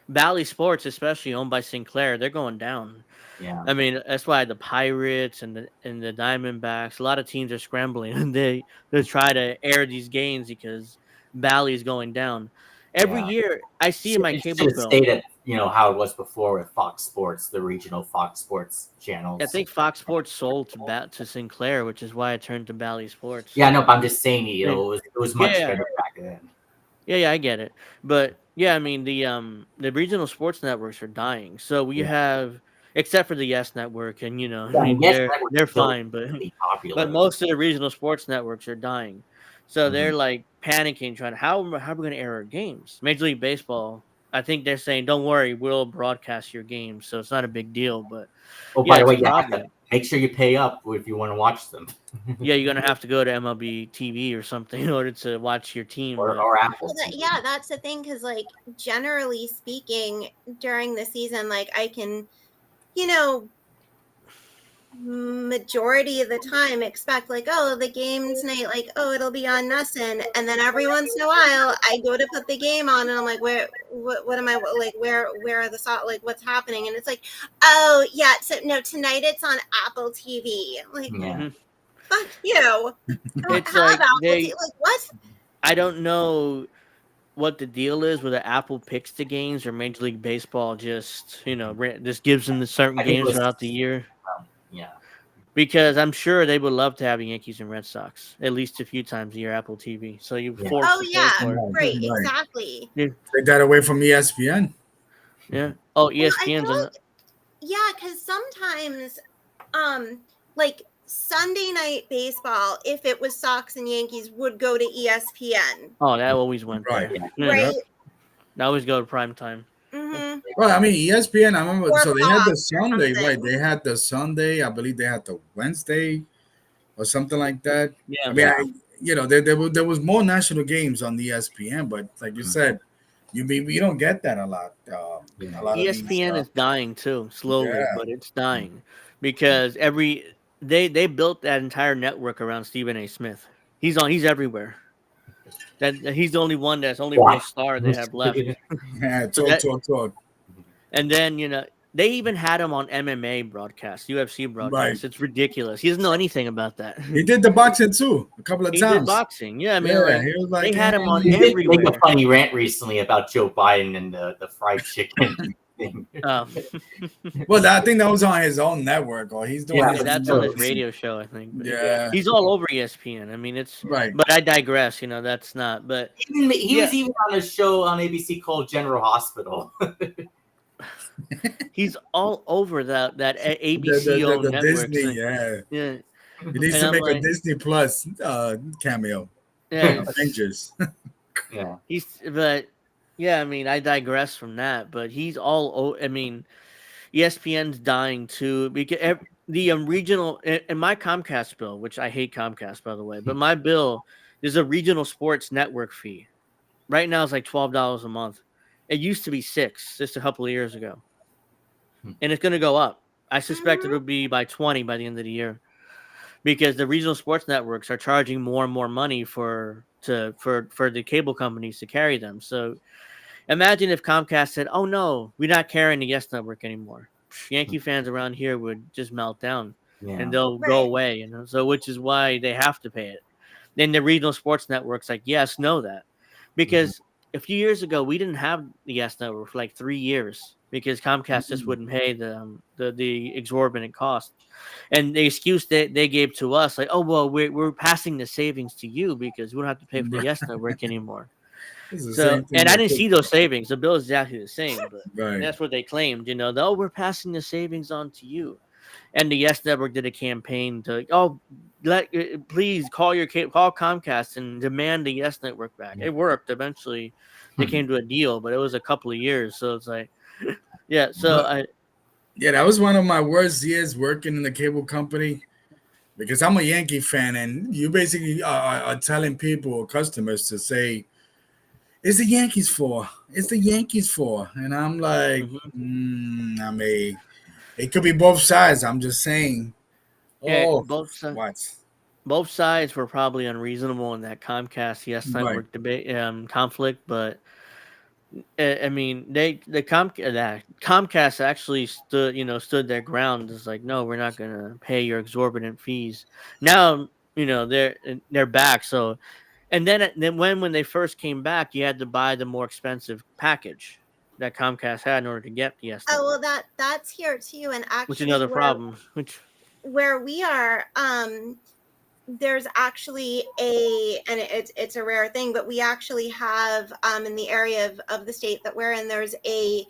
Bally Sports, especially owned by Sinclair, they're going down. yeah, I mean, that's why the Pirates and the Diamondbacks, a lot of teams are scrambling and they try to air these games because Bally is going down. Every yeah. year, I see in my It cable should have bill. stayed at how it was before with Fox Sports, the regional Fox Sports I channels. think Fox Sports sold to Sinclair, which is why I turned to Bally Sports. Yeah, no, but I'm just saying, Yeah, it was much yeah, better back then. yeah. I get it, but yeah, I mean the regional sports networks are dying. So we Yeah, have, except for the Yes Network, and I yeah. I mean, mean yes, they're network is still fine, but really but popular. most of the regional sports networks are dying. So Mhm. they're like panicking, trying to how are we going to air our games? Major League Baseball, I think they're saying, "Don't worry, we'll broadcast your games," so it's not a big deal. But Oh, yeah, by the it's way, a you have to problem. make sure you pay up if you want to watch them, Yeah, you're gonna have to go to MLB TV or something in order to watch your team. or But Apple TV. Yeah, that's the thing, because like generally speaking, during the season, like I can, you know, majority of the time expect like, oh, the game tonight, like, oh, it'll be on Nessun, and then every once in a while I go to put the game on and I'm like, what am I like, where are the like, what's happening? And it's like, oh yeah, so no, tonight it's on Apple TV. Like, Yeah. Mhm. fuck you, I don't It's have like Apple TV. Like, what? I don't know what the deal is, whether Apple picks the games or Major League Baseball just gives them the certain I think it games was throughout the year. yeah. Because I'm sure they would love to have Yankees and Red Sox at least a few times a year, Apple TV. So you Yeah. forced Oh to pay yeah, for it. Right. right, Right. exactly. Yeah. Take that away from ESPN. Yeah. Oh, Well, I ESPN's feel on. like, yeah, because sometimes, like Sunday night baseball, if it was Sox and Yankees, would go to ESPN, Oh, that always went Right. there. Yeah. Yeah. right? Yep. That always go to prime time. Mm-hmm. Well, I mean, ESPN, I remember, Or so they had the Fox or Sunday, right? something. They had the Sunday, I believe they had the Wednesday or something like that. I Yeah. mean, Yeah. there was more national games on the ESPN, but like you said, you don't get that a lot. Yeah. A lot of these, ESPN is dying too, slowly, yeah, but it's dying because they built that entire network around Stephen A. Smith. He's everywhere. That he's the only one that's only real Why? star they have left. yeah, So talk, that talk, talk. and then they even had him on MMA broadcasts, UFC Right. broadcasts. It's ridiculous. He doesn't know anything about that. He did the boxing too a couple of He did times. boxing. Yeah, I mean, Yeah, like he was they like, had him on He did make a everywhere. funny rant recently about Joe Biden and the fried chicken thing. Um, well, I think that was on his own network, or he's doing Yeah, his yeah, that's own on his thing. radio show, I think. But Yeah, he's all over ESPN. I mean, it's. right. But I digress. That's not. But He yeah, was even on a show on ABC called General Hospital. he's all over that The, ABC owned the network. Disney, So, yeah. yeah, He needs and to I'm make a like, Disney Plus cameo. yeah, Avengers. Yeah. but yeah, I mean, I digress from that. But he's all. I mean, ESPN's dying too because the regional in my Comcast bill, which I hate Comcast by the way, but my bill there's a regional sports network fee. Right now it's like $12 a month. It used to be $6 just a couple of years ago, and it's going to go up. I suspect Mm-hmm. it'll be by 20 by the end of the year because the regional sports networks are charging more and more money for the cable companies to carry them. So imagine if Comcast said, "Oh no, we're not carrying the Yes Network anymore." Yankee fans around here would just melt down, and Yeah. they'll go Right. away. So which is why they have to pay it. Then the regional sports networks like yes, know that because a few years ago we didn't have the Yes Network for like 3 years because Comcast just wouldn't pay the exorbitant cost. And the excuse that they gave to us, like, oh well, we're passing the savings to you because we don't have to pay for the Yes Network anymore. It's the So, same thing and I that didn't took see those savings. The bill is exactly the same, but right. that's what they claimed. Oh, we're passing the savings on to you. And the Yes Network did a campaign to, please call Comcast and demand the Yes Network back. It worked. Eventually, they came to a deal, but it was a couple of years. So it's like, yeah. So But, Yeah, that was one of my worst years working in the cable company because I'm a Yankee fan, and you basically are telling people or customers to say, "It's the Yankees for. It's the Yankees for," and I'm like, Hmm. I mean, it could be both sides. I'm just saying. Yeah, Oh, what? both sides were probably unreasonable in that Comcast Yes Right. Network debate conflict, but I mean that Comcast actually stood their ground. It's like, no, we're not gonna pay your exorbitant fees. Now they're back. So and then when they first came back, you had to buy the more expensive package that Comcast had in order to get the Yes Oh well, Network, that's here too, and which is actually another problem. Which where we are, there's actually and it's a rare thing, but we actually have in the area of the state that we're in, there's a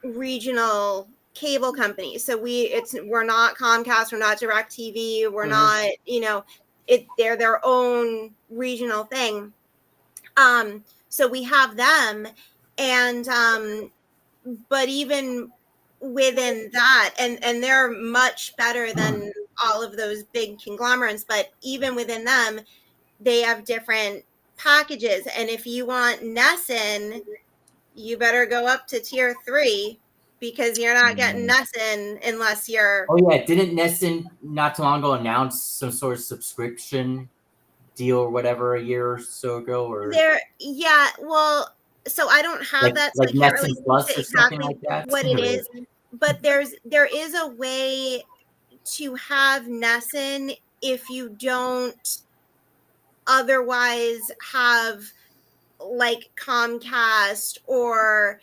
regional cable company. So we're not Comcast, we're not DirecTV, we're Mhm. not, they're their own regional thing. So we have them, and but even within that, and they're much better than all of those big conglomerates, but even within them, they have different packages. And if you want Nesson, you better go up to tier 3 because you're not getting Mm. Nesson unless you're Oh yeah, didn't Nesson not too long ago announce some sort of subscription deal or whatever a year or so ago, or there. Yeah, well, so I don't have that, so like I can't really Nesson speak Plus to or something exactly like that? what it is. But there is a way to have Nesson if you don't otherwise have like Comcast or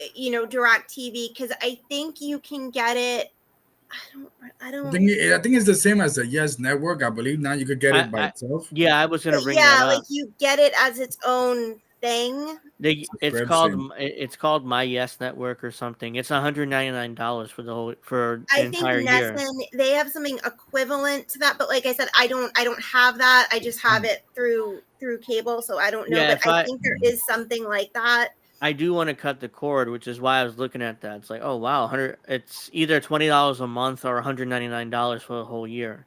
DirecTV, because I think you can get it. I don't. I think it's the same as the Yes Network. I believe now you could get it by I itself. yeah, I was gonna bring that Yeah, like up. you get it as its own thing. Subscription. It's called My Yes Network or something. It's $199 for an I think entire year. Nesson, they have something equivalent to that, but like I said, I don't have that. I just have it through cable, so I don't know. Yeah, But if I think there is something like that. I do want to cut the cord, which is why I was looking at that. It's like, oh wow, 100. It's either $20 a month or $199 for the whole year.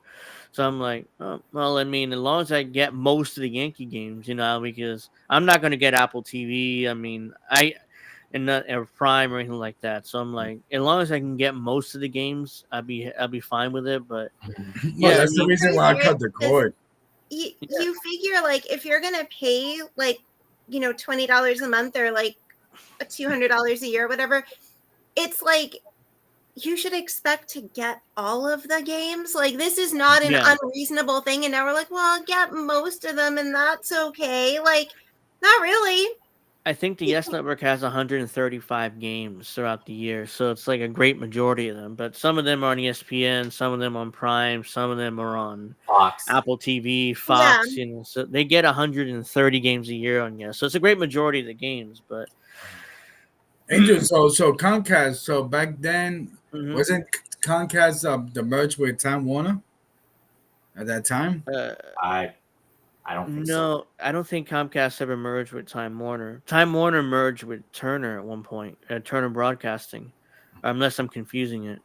So I'm like, oh, well, I mean, as long as I get most of the Yankee games, because I'm not going to get Apple TV. I mean, and not or Prime or anything like that. So I'm like, as long as I can get most of the games, I'll be fine with it. But Well, yeah, I that's the mean, reason Very why I serious cut the because cord. yeah, you figure, like, if you're gonna pay like $20 a month or like $200 a year, whatever, it's like you should expect to get all of the games. Like, this is not an yeah. unreasonable thing. And now we're like, well, get most of them, and that's okay. Like, not really. I think the Yes Network has 135 games throughout the year, so it's like a great majority of them. But some of them are on ESPN, some of them on Prime, some of them are on Fox. Apple TV, Yeah. Fox. So they get 130 games a year on Yes. So it's a great majority of the games. But Angel, so Comcast. So back then, Mhm. wasn't Comcast the merge with Time Warner at that time? uh, I I don't think so. no, I don't think Comcast ever merged with Time Warner. Time Warner merged with Turner at one point, Turner Broadcasting, unless I'm confusing it.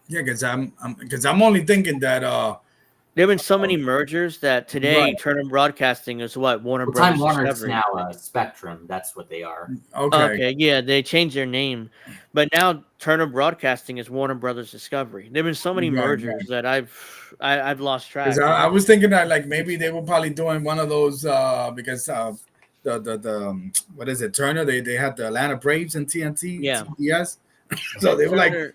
Yeah, because I'm only thinking that There have been so many mergers that today right. Turner Broadcasting is what Warner Well, Time Brothers Warner's Discovery. now Spectrum. That's what they are. Okay. Okay, yeah, they changed their name, but now Turner Broadcasting is Warner Brothers Discovery. There've been so many Right, mergers right. that I've lost Because track. I was thinking that like maybe they were probably doing one of those because the what is it, Turner, they had the Atlanta Braves and TNT Yeah, TBS. So they were like, Turner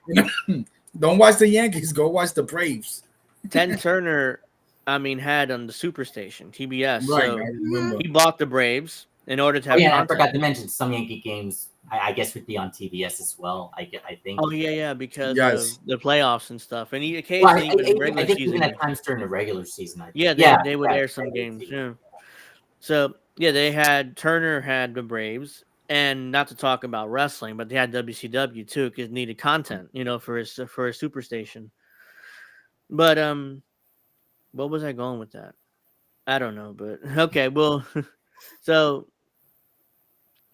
don't watch the Yankees, go watch the Braves. Ted Turner, I mean, had on the Superstation TBS, Right, so I Mhm. remember. he bought the Braves in order to Oh have yeah, and I forgot content. to mention some Yankee games. I guess would be on TBS as well. I think. Oh yeah, yeah, because of Yes. the playoffs and stuff, and he Well, occasionally even I regular think even season at games. times during the regular season. I think. Yeah, Yeah, they would yeah, air some regular games. season. Yeah. So yeah, they had Turner had the Braves, and not to talk about wrestling, but they had WCW too because needed content, for his superstation. But what was I going with that? I don't know, but okay, well, so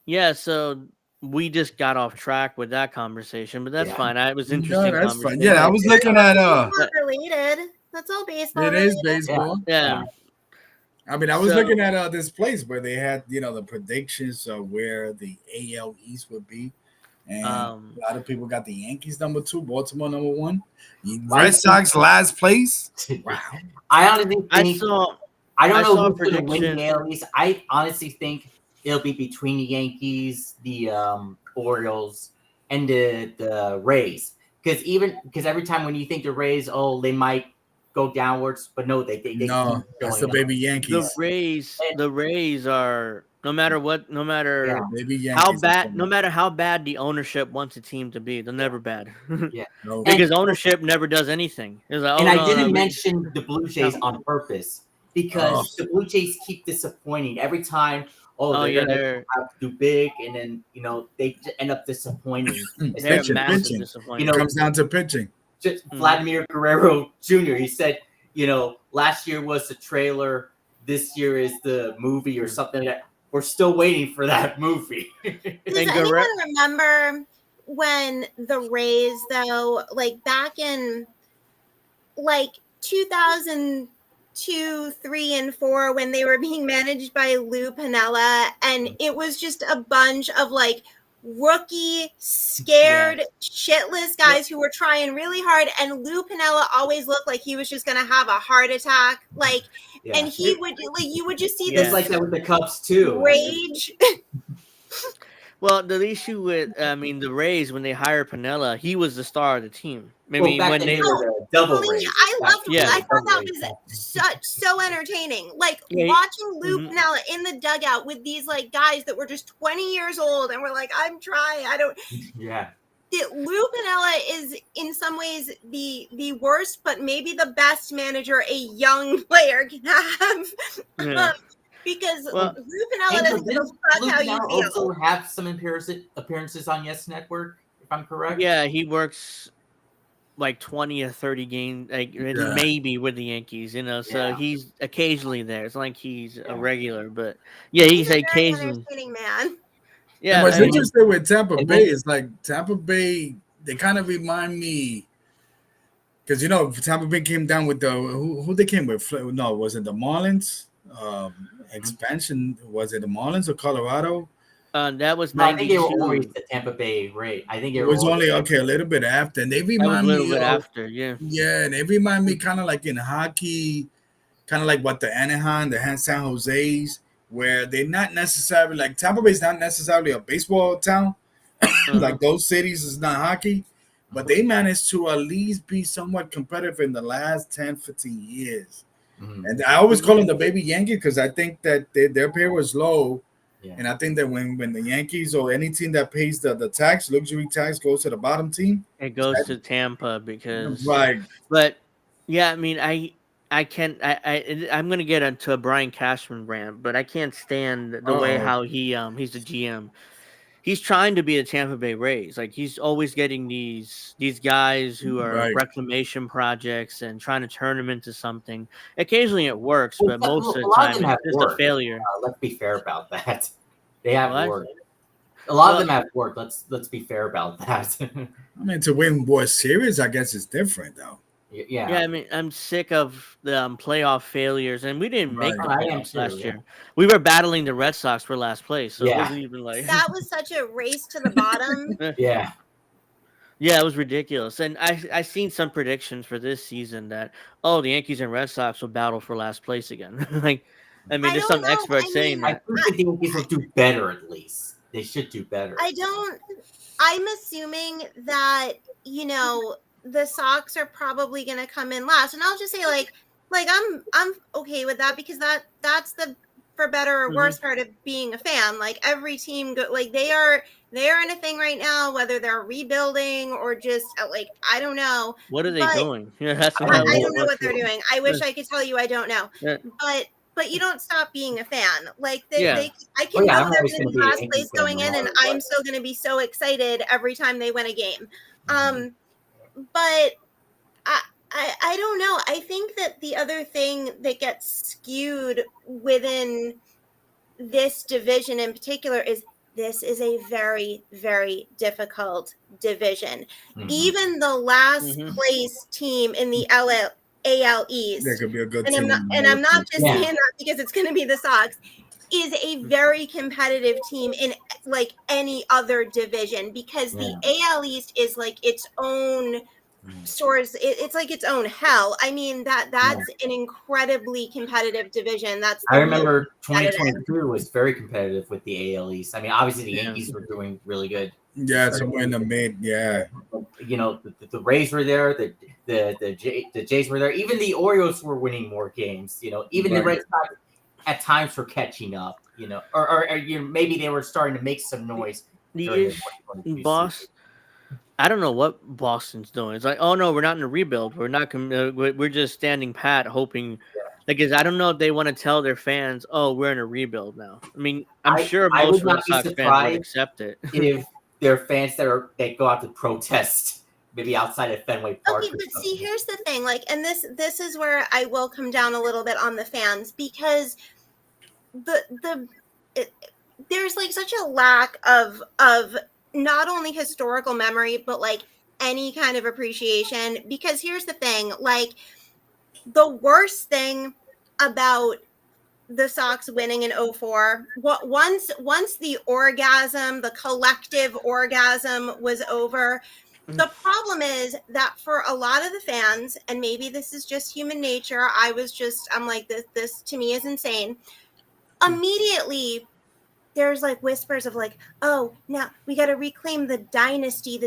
yeah, so we just got off track with that conversation, but that's Yeah. fine. It was No, interesting that's fine. conversation. Yeah, I was looking at Baseball related. That's all baseball it is related. baseball. Yeah. I mean, I was So- looking at this place where they had, the predictions of where the AL East would be, and a lot of people got the Yankees number 2, Baltimore number 1, Red Sox last place. Wow. I honestly I think saw I don't know saw a who's going to win prediction. the AL East. I honestly think it'll be between the Yankees, the Orioles, and the Rays. Because every time when you think the Rays, they might go downwards, but no, they No, keep that's going the up. baby Yankees. The Rays are no matter Baby Yankees. how bad, no matter how bad the ownership wants a team to be, they're never bad. Yeah. No. Because ownership never does anything. It's like, And oh, I no, didn't no, mention the Blue Jays on purpose because the Blue Jays keep disappointing every time. They're gonna have to do big, and then they end up disappointing. They're Pitching, massive pitching. disappointment. It comes down to pitching. Just Vladimir Guerrero Jr. He said, last year was the trailer, this year is the movie or something like that. We're still waiting for that movie. Does anyone remember when the Rays, though, like back in like 2002, 3, and 4, when they were being managed by Lou Piniella, and it was just a bunch of like rookie, scared, shitless guys who were trying really hard, and Lou Piniella always looked like he was just going to have a heart attack, and he would you would just see It's this like that with the Cubs too. rage. Well, the issue with, the Rays, when they hired Piniella, he was the star of the team. Back then they were the double Rays. I loved it. I thought that was so entertaining. Like watching Lou Piniella in the dugout with these like guys that were just 20 years old and we're like, I'm trying. I don't. Yeah. Lou Piniella is in some ways the worst, but maybe the best manager a young player can have. Yeah. Because Lou Piniella doesn't give a fuck how you feel. Also have some appearances on Yes Network, if I'm correct. Yeah, he works like 20 or 30 games, maybe with the Yankees, so he's occasionally there. It's like he's a regular, but he's a occasionally. very entertaining man. Yeah, what's interesting with Tampa Bay is like Tampa Bay, they kind of remind me because Tampa Bay came down with the who they came with. No, was it the Marlins? Expansion, was it the Marlins or Colorado? That was 92. I think they were always the Tampa Bay Rays. I think it was only a little bit after, and they remind me after, and they remind me kind of like in hockey, kind of like what the Anaheim, the San Jose's, where they're not necessarily like Tampa Bay's not necessarily a baseball town, like those cities is not hockey, but they managed to at least be somewhat competitive in the last 10, 15 years. And I always call them the baby Yankee because I think that their pay was low. Yeah. And I think that when the Yankees or any team that pays the tax, luxury tax, goes to the bottom team, it goes to Tampa because right. But I can't. I'm gonna get into a Brian Cashman rant, but I can't stand the way how he's the GM. He's trying to be the Tampa Bay Rays. Like he's always getting these guys who are reclamation projects and trying to turn them into something. Occasionally it works, but most of the time it's just a failure. Let's be fair about that. They have worked. A lot of them have worked. Let's be fair about that. I mean, to win World Series, I guess it's different though. Yeah. I mean, I'm sick of the playoff failures, and we didn't make the playoffs last year. We were battling the Red Sox for last place, so it wasn't even like that was such a race to the bottom. Yeah, it was ridiculous. And I seen some predictions for this season that the Yankees and Red Sox will battle for last place again. There's some experts saying that. I think the Yankees will do better at least. They should do better. I'm assuming that the Sox are probably going to come in last, and I'll just say like I'm okay with that because that's the for better or worse part of being a fan. Like every team they are in a thing right now, whether they're rebuilding or just I don't know. What are they doing? I don't know what they're doing. I wish I could tell you. I don't know. Yeah. But you don't stop being a fan. I can know they're in the last place going in, and I'm still going to be so excited every time they win a game. But I don't know. I think that the other thing that gets skewed within this division in particular is this is a very, very difficult division. Mhm. Even the last Mhm. place team in the AL East, There could be a good and team. I'm not just Yeah. saying that because it's going to be the Sox, is a very competitive team in like any other division, because the AL East is like its own source. It's like its own hell. I mean, that's an incredibly competitive division. That's I the most remember competitive. 2022 was very competitive with the AL East. I mean, obviously the Yeah. Yankees were doing really good. Yeah, somewhere in the mid. Yeah, You know, the Rays were there, the Jays were there. Even the Orioles were winning more games. You know, even the Right. Red Sox at times were catching up. You know, or you know, maybe they were starting to make some noise The during the ish 2022 boss. season. I don't know what Boston's doing. It's like, oh no, we're not in a rebuild. We're not. We're just standing pat, hoping. Like, I don't know if they want to tell their fans, oh, we're in a rebuild now. I mean, I'm sure I most would Red not be Sox fans would surprised accept it. if there are fans that go out to protest, maybe outside of Fenway Park. Okay, but see, here's the thing, like, and this is where I will come down a little bit on the fans, because there's like such a lack of not only historical memory, but like any kind of appreciation. Because here's the thing, like, the worst thing about the Sox winning in '04, once the orgasm, the collective orgasm was over, the problem is that for a lot of the fans, and maybe this is just human nature, I'm like, this to me is insane. Immediately there's like whispers of like, oh, now we got to reclaim the dynasty.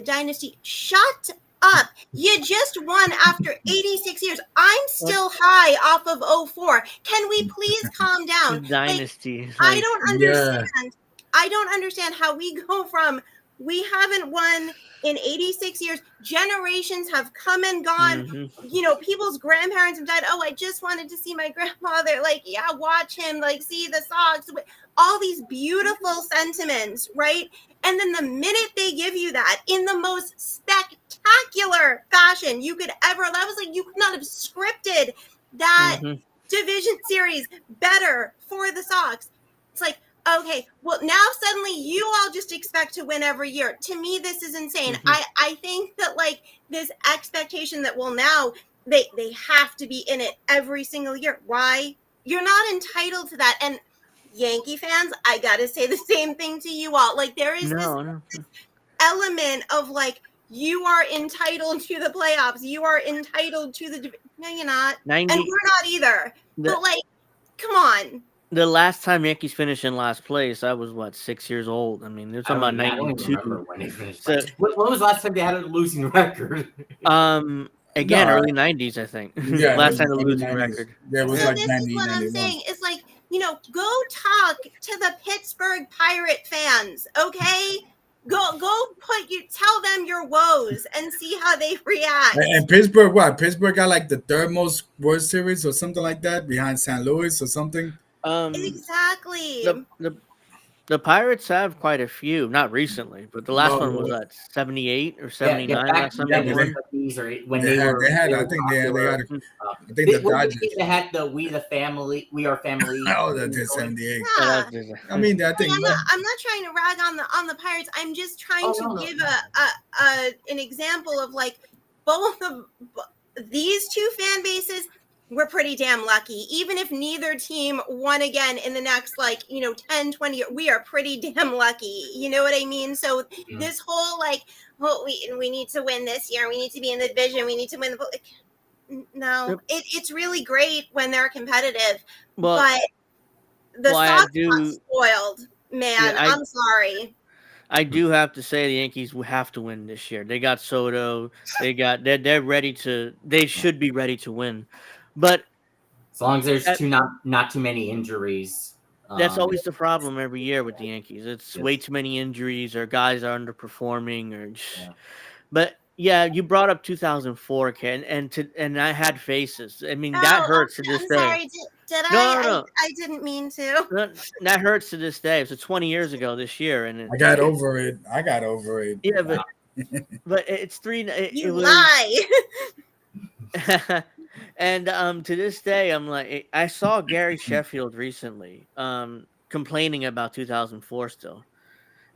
Shut up. You just won after 86 years. I'm still high off of '04. Can we please calm The down? Like, dynasty, I like, don't yeah. understand. I don't understand how we go from we haven't won in 86 years. Generations have come and gone. mhm. You know, people's grandparents have died. Oh, I just wanted to see my grandfather. Like, yeah, watch him, like, see the Sox. All these beautiful sentiments, right? And then the minute they give you that in the most spectacular fashion you could ever, that was like, you could not have scripted that Mhm. division series better for the Sox. It's like, okay, well, now suddenly you all just expect to win every year. To me, this is insane. Mhm. I think that like this expectation that, well, now they have to be in it every single year. Why? You're not entitled to that. And Yankee fans, I gotta say the same thing to you all. Like, there is this No. element of like, you are entitled to the playoffs. You are entitled to the no, you're not, and 90. we're not either. But like, come on. The last time Yankees finished in last place, I was what, 6 years old. I mean, they're talking about I don't even remember 92. when they finished. So, When was the last time they had a losing record? again, No, early '90s, I think. yeah, it Last was time a early losing 90s. record. Yeah, it was So Yeah. like this is 90, what I'm 91. saying. It's like, you know, go talk to the Pittsburgh Pirate fans, okay? Go tell them your woes and see how they react. And Pittsburgh, what? Pittsburgh got like the third most World Series or something like that behind St. Louis or something. Exactly. The the Pirates have quite a few. Not recently, but the last one was Well, at 78 or Yeah, 79. back Last in time yeah, they the but won. 70s or when they had, they I were think they popular. got, Uh, I think the what did Dodgers. they had the We the Family, We Are Family. Oh, that did 78. Oh, Yeah. that was I mean, I Hey, think, I'm not trying to rag on the Pirates. I'm just trying Oh to no, give no. an example of like both of these two fan bases. We're pretty damn lucky. Even if neither team won again in the next, like, 10, 20 years, we are pretty damn lucky. You know what I mean? So Mhm. this whole like, well, we need to win this year. We need to be in the division. We need to win no. Yep. It's really great when they're competitive, Well, but the well, Sox got spoiled, yeah, man. I'm sorry. I do have to say the Yankees will have to win this year. They got Soto. They're ready to. They should be ready to win, but As long as there's that, not too many injuries. that's always the problem every year with the Yankees. It's Yes. way too many injuries, or guys are underperforming, or. Yeah. But yeah, you brought up 2004, Ken, and I had faces. I mean, that Oh, hurts to this I'm day. sorry. Did No, I? no, no. I didn't mean to. That hurts to this day. It's 20 years ago this year, and I got over it. I got over it. yeah, but it's three. It You was, lie. and to this day, I'm like, I saw Gary Sheffield recently, complaining about 2004 still,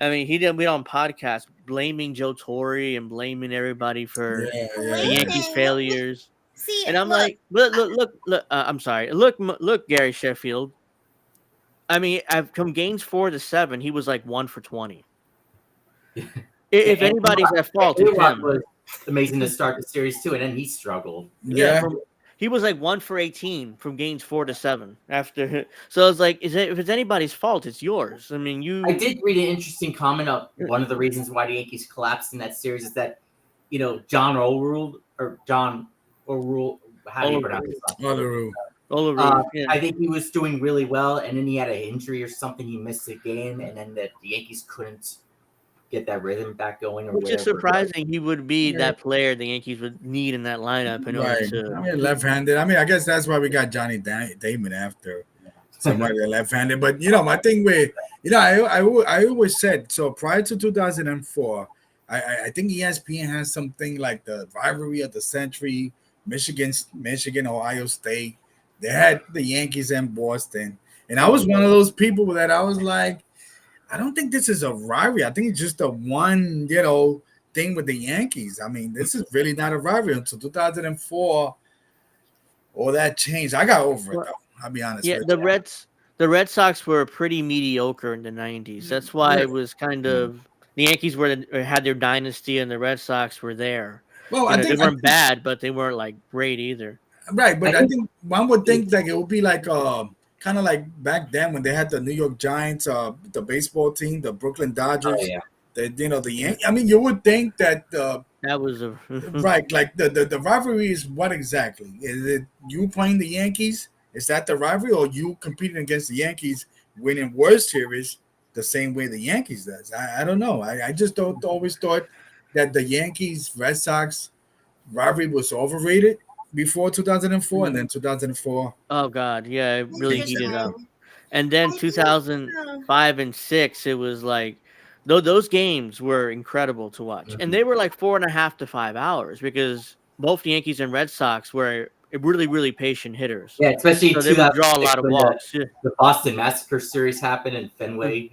I mean, he did. We on podcast blaming Joe Torre and blaming everybody for Yeah, the yeah. Yankees' Blaming. failures. See, And I'm look, like, look. I'm sorry. Look, Gary Sheffield. I mean, I've from games 4 to 7, he was like 1 for 20. Yeah, If and anybody's at fault, it's Rock him. was amazing to start the series too, and then he struggled. Yeah, Yeah. he was like 1 for 18 from games 4 to 7 after. So it's like, if it's anybody's fault, it's yours. I mean, I you. did read an interesting comment of one of the reasons why the Yankees collapsed in that series is that, John O'Rule, how do you pronounce his last name? Olaru. Olaru, yeah. I think he was doing really well, and then he had an injury or something. He missed a game, and then the Yankees couldn't get that rhythm back going or Which is whatever. surprising. He would be Yeah. that player the Yankees would need in that lineup in order Right. to. I mean, left-handed. I mean, I guess that's why we got Johnny Damon after somebody that left-handed. But my thing with I always said so prior to 2004, I think ESPN has something like the rivalry of the century, Michigan, Ohio State. They had the Yankees and Boston, and I was one of those people that I was like, I don't think this is a rivalry. I think it's just a one, thing with the Yankees. I mean, this is really not a rivalry until 2004. All that changed. I got over it though. I'll be honest. Yeah, with the Red Sox were pretty mediocre in the '90s. That's why Yeah. it was kind of the Yankees had their dynasty, and the Red Sox were there. Well, They I weren't think bad, but they weren't like great either. right, but I I think one would think like it would be like kind of like back then when they had the New York Giants, the baseball team, the Brooklyn Dodgers, Oh yeah, the Yankees. I mean, you would think that That was a right, like the rivalry is what exactly? Is it you playing the Yankees? Is that the rivalry, or you competing against the Yankees, winning World Series the same way the Yankees does? I don't know. I just don't always thought that the Yankees Red Sox rivalry was overrated before 2004, and then 2004. Oh God, yeah, it really heated up. interesting. And then I think 2005 and 6, it was like those games were incredible to watch, and they were like 4.5 to 5 hours because both the Yankees and Red Sox were really, really patient hitters. yeah. Especially So they would draw a 2006 lot of when walks. Yeah. the Boston Massacre series happened in Fenway,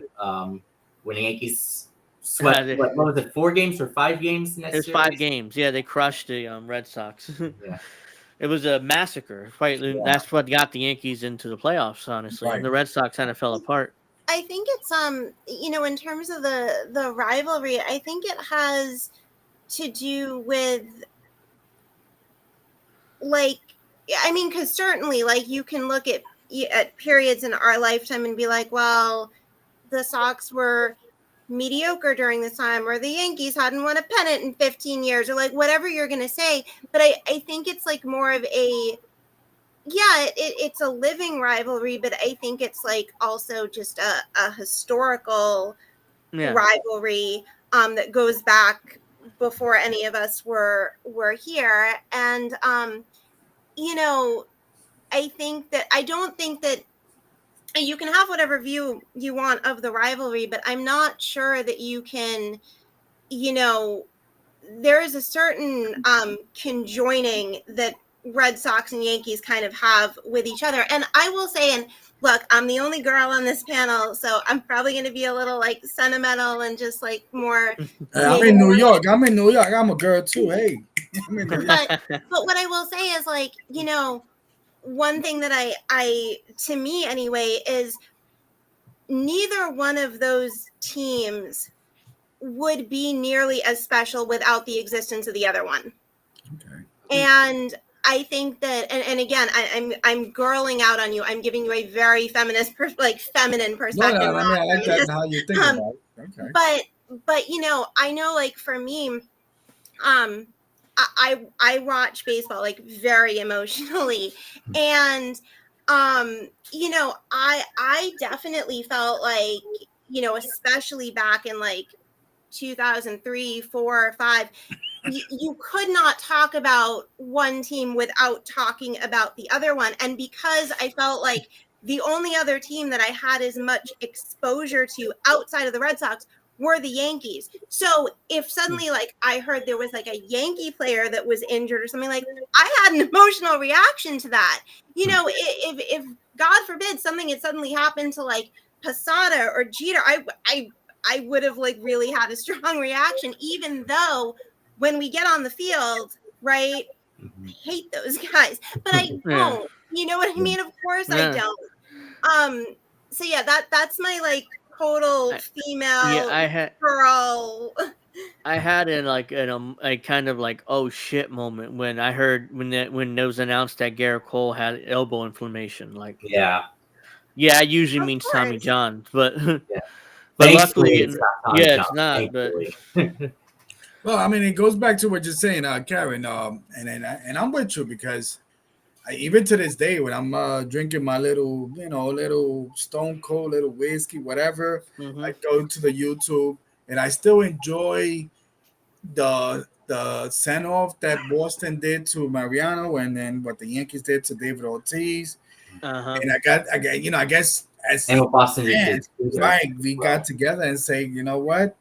when the Yankees swept. they- What was it? 4 games or 5 games in that It was series? 5 games. Yeah, they crushed the Red Sox. Yeah. It was a massacre. Right, that's what got the Yankees into the playoffs. Honestly, Right. and the Red Sox kind of fell apart. I think it's in terms of the rivalry, I think it has to do with like, I mean, because certainly like you can look at periods in our lifetime and be like, well, the Sox were mediocre during this time, or the Yankees hadn't won a pennant in 15 years, or like whatever you're gonna say. But I think it's like more of a it's a living rivalry, but I think it's like also just a historical Yeah. rivalry that goes back before any of us were here. And I think that I don't think that you can have whatever view you want of the rivalry, but I'm not sure that you can, there is a certain conjoining that Red Sox and Yankees kind of have with each other. And I will say, and look, I'm the only girl on this panel, so I'm probably going to be a little like sentimental and just like more. I'm in New York. I'm a girl too. Hey, I'm in New York. But what I will say is like, one thing that I to me anyway is neither one of those teams would be nearly as special without the existence of the other one. Okay. And I think that, and again, I'm girling out on you. I'm giving you a very feminine perspective. No, I mean, I like that how you think about it. Okay. But I know like for me, I watch baseball like very emotionally, and I definitely felt like, especially back in like 2003, 4, 5, you could not talk about one team without talking about the other one. And because I felt like the only other team that I had as much exposure to outside of the Red Sox were the Yankees. So if suddenly like I heard there was like a Yankee player that was injured or something, like I had an emotional reaction to that. If God forbid something had suddenly happened to like Posada or Jeter, I would have like really had a strong reaction, even though when we get on the field, right, I hate those guys, but I Yeah. don't. You know what I mean? Of course I Yeah. don't. So yeah, that's my like total Yeah, female I had girl. a kind of like oh shit moment when I heard when it was announced that Garrett Cole had elbow inflammation. Like, Yeah. yeah, it usually Of means Tommy course. John, but Yeah. but Thankfully, luckily, it's not Tommy yeah, John. it's not. But Thankfully. Well, I mean, it goes back to what you're saying, Karen. And I'm with you because even to this day, when I'm drinking my little, little Stone Cold, little whiskey, whatever, I mhm. go to the YouTube and I still enjoy the send off that Boston did to Mariano, and then what the Yankees did to David Ortiz. Uh-huh. And I guess And as what Boston just did fans, too, there right, as we got well. together and say, you know what?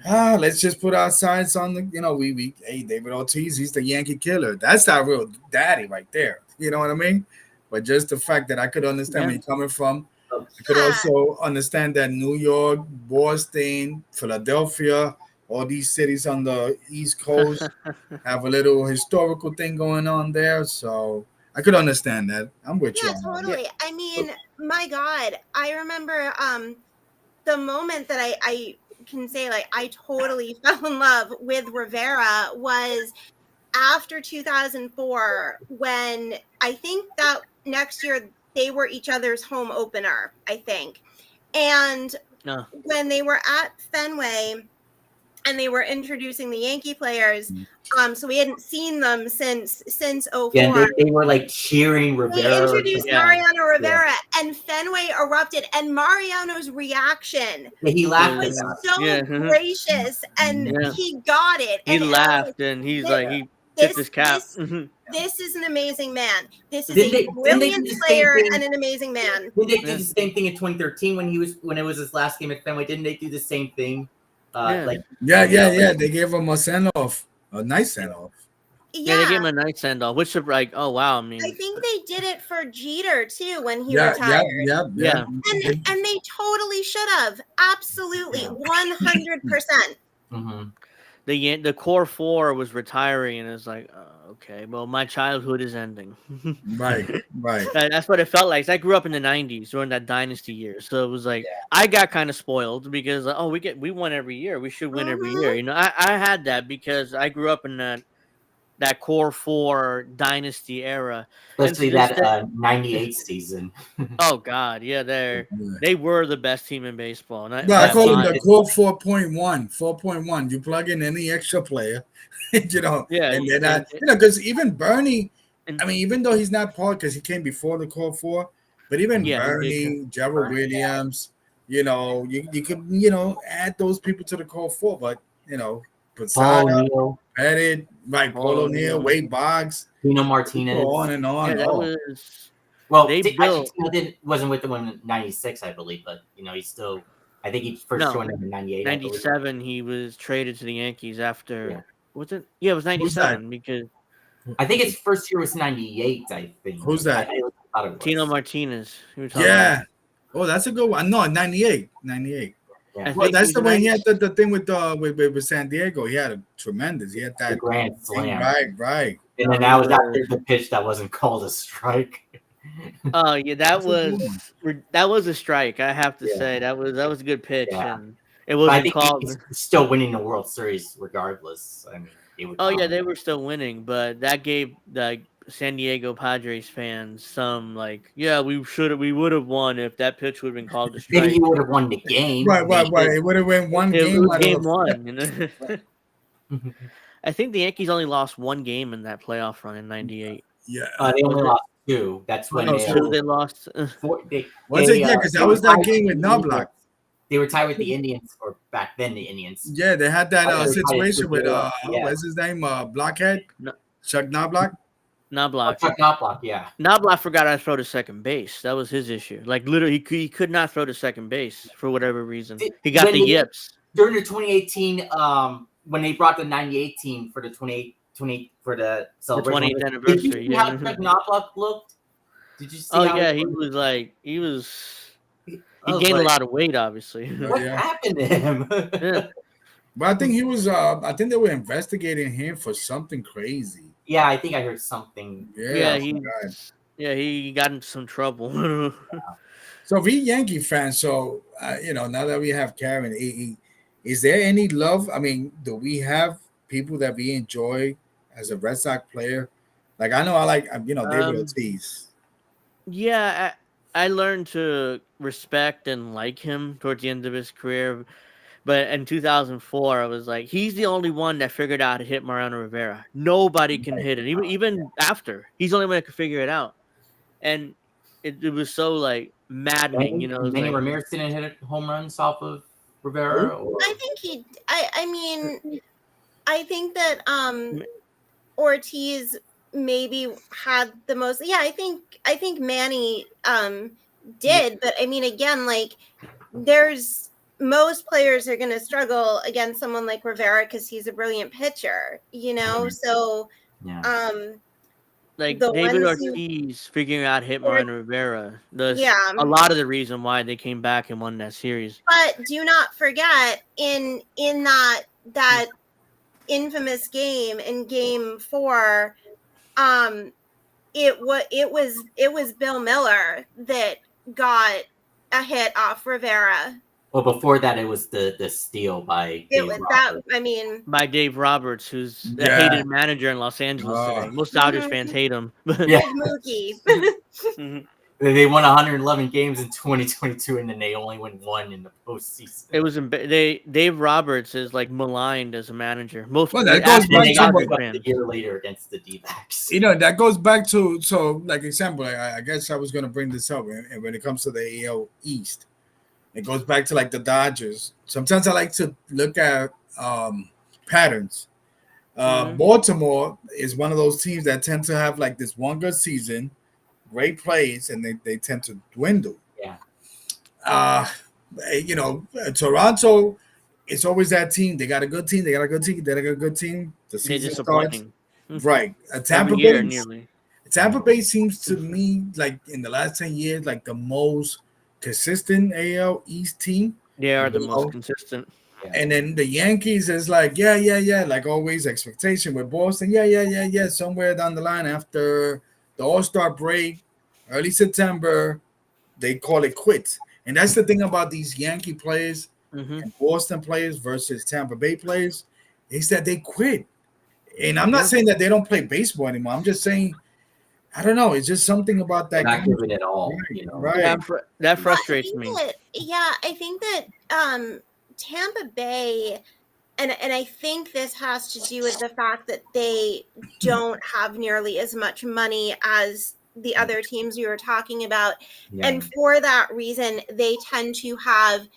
Let's just put our signs on the, we hey, David Ortiz, he's the Yankee killer. That's our real daddy right there. You know what I mean? But just the fact that I could understand Yeah. where you're coming from, Oh, I could Yeah. also understand that New York, Boston, Philadelphia, all these cities on the East Coast have a little historical thing going on there. So I could understand that. I'm with you Yeah, on that. Yeah. totally. I mean, my God, I remember the moment that I can say like I totally fell in love with Rivera was after 2004 when I think that next year they were each other's home opener, I think. And No. when they were at Fenway and they were introducing the Yankee players, so we hadn't seen them since Yeah, and 04. they were like cheering They Rivera. Or introduced something. Yeah. Mariano Rivera, and Fenway erupted, and Mariano's reaction Yeah, he laughed at was that. so Yeah. gracious, and Yeah. he got it. He And I was laughed and he's like, like he tipped his this, cap. this, this is an amazing man. This is Didn't a they do brilliant the same player thing? and an amazing man. Didn't they do Yeah. the same thing in 2013 when it was his last game at Fenway? Didn't they do the same thing? Yeah. Like Yeah. They gave him a send off, a nice send off. Yeah, they gave Yeah, him a nice send off, which is like, oh wow, I I mean, think they did it for Jeter too when he Yeah, retired. yeah, And they totally should have. Absolutely. 100%. the core four was retiring, and it's like, okay, well, my childhood is ending. Right. That's what it felt like. 'Cause I grew up in the '90s during that dynasty year, so it was like I got kind of spoiled because oh, we won every year, we should win every year. You know, I had that because I grew up in that core four dynasty era, and especially since that 98 season. oh god, yeah, they were the best team in baseball. And No, I that call him line, the core 4.1. 4.1. You plug in any extra player, yeah, and then because even Bernie, and I mean, even though he's not part because he came before the core four, but even yeah, he did. Bernie, Gerald Williams, you could add those people to the core four, but Paul Posada, O'Neill, Pettit, right, Paul Paul O'Neill, O'Neill. Wade Boggs, Tino go Martinez. on and on. Yeah, that Oh, was Well, they actually, built. Tino wasn't with them in '96, I believe, but he's still. I think he first No, joined them in '98. 97 he was traded to the Yankees after Yeah. was it? Yeah, it was Who's that? 97 because I think his first year was '98. I think. Who's that? I thought it was Tino Martinez. We were talking yeah. about. Oh, that's a good one. No, 98. 98. I Yeah. Well, think that's he's the way he had 90 the thing with San Diego. He had a tremendous. He had The that grand thing, slam. right. And then that was after the pitch that wasn't called a strike. Oh yeah, That's a good one. that was a strike. I have to Yeah. say that was a good pitch, Yeah. and it But I wasn't think called. he's still winning the World Series regardless. I mean, they would Oh yeah, they were still winning, but that gave the San Diego Padres fans some like, yeah, we would have won if that pitch would have been called a maybe strike. he would have won the game. Right. It would have been one It game was out game of one. You know? I think the Yankees only lost one game in that playoff run in '98. yeah. They only Was it? lost 2. That's when No, they, Two they lost. Was it? Yeah, because that was that game with Knobloch. They were tied with the Indians, or back then the Indians. Yeah, they had that They were tied situation with yeah. what's his name? Blockhead, No. Chuck Knobloch. Knobloch. Chuck Knobloch, yeah. Knobloch forgot how to throw to second base. That was his issue. Like literally, he could not throw to second base for whatever reason. He got When the they- yips. During the 2018, when they brought the '98 team for the 28 for the celebration, 20th did you anniversary, see yeah. how Chuck Knobloch looked? Did you see? Oh how yeah, he was He I was gained a like, lot of weight, obviously. what Yeah. happened to him? Yeah. But I think he was. I think they were investigating him for something crazy. Yeah, I think I heard something. Yeah, Yeah, I forgot. he got into some trouble. So we Yankee fans. So now that we have Karen, is there any love? I mean, do we have people that we enjoy as a Red Sox player? Like I know I like David um, Ortiz. yeah, I learned to respect and like him towards the end of his career. But in 2004, I was like, he's the only one that figured out how to hit Mariano Rivera. Nobody can hit it, even after. He's the only one that could figure it out, and it was so like maddening. It was Manny like, Ramirez didn't hit home runs off of Who? Rivera. Or... I think I mean, I think that M- Ortiz maybe had the most. Yeah, I think Manny did, but I mean, again, like there's most players are going to struggle against someone like Rivera because he's a brilliant pitcher, So Yeah. like the David ones who, Ortiz figuring out to hit or Mariano Rivera. That's yeah, a lot of the reason why they came back and won that series. but do not forget in that infamous game in Game 4, it was Bill Miller that got a hit off Rivera. Well, before that, it was the steal by It Dave was that. Roberts. I mean, By Dave Roberts, who's a Yeah. hated manager in Los Angeles today. Most Dodgers fans hate him. Yeah. Big Mookie. Mhm. They won 111 games in 2022, and then they only win one in the postseason. It was Dave Roberts is like maligned as a manager. Most Well, that goes And back they to got what- swept a year later against the D-backs. That goes back to like example. I guess I was going to bring this up, and when it comes to the AL East, it goes back to like the Dodgers. Sometimes I like to look at patterns. Mhm. Baltimore is one of those teams that tend to have like this one good season, great plays, and they tend to dwindle. Yeah. Toronto, it's always that team. They got a good team. They got a good team. They got a good team. The They're season starts. disappointing. Right. Tampa Every year, Bay. nearly. Tampa Bay seems to me like in the last 10 years, like the most consistent AL East team. They are the You most know? consistent. And then the Yankees is like, yeah, like always expectation with Boston. Yeah. Somewhere down the line after the All-Star break, early September, they call it quits. And that's the thing about these Yankee players Mhm. and Boston players versus Tampa Bay players is that they quit. And I'm not Yeah. saying that they don't play baseball anymore. I'm just saying, I don't know. It's just something about that. Not giving it all, Right. Yeah, that frustrates I me. think I think that Tampa Bay, and I think this has to do with the fact that they don't have nearly as much money as the other teams we were talking about. Yeah. And for that reason, they tend to have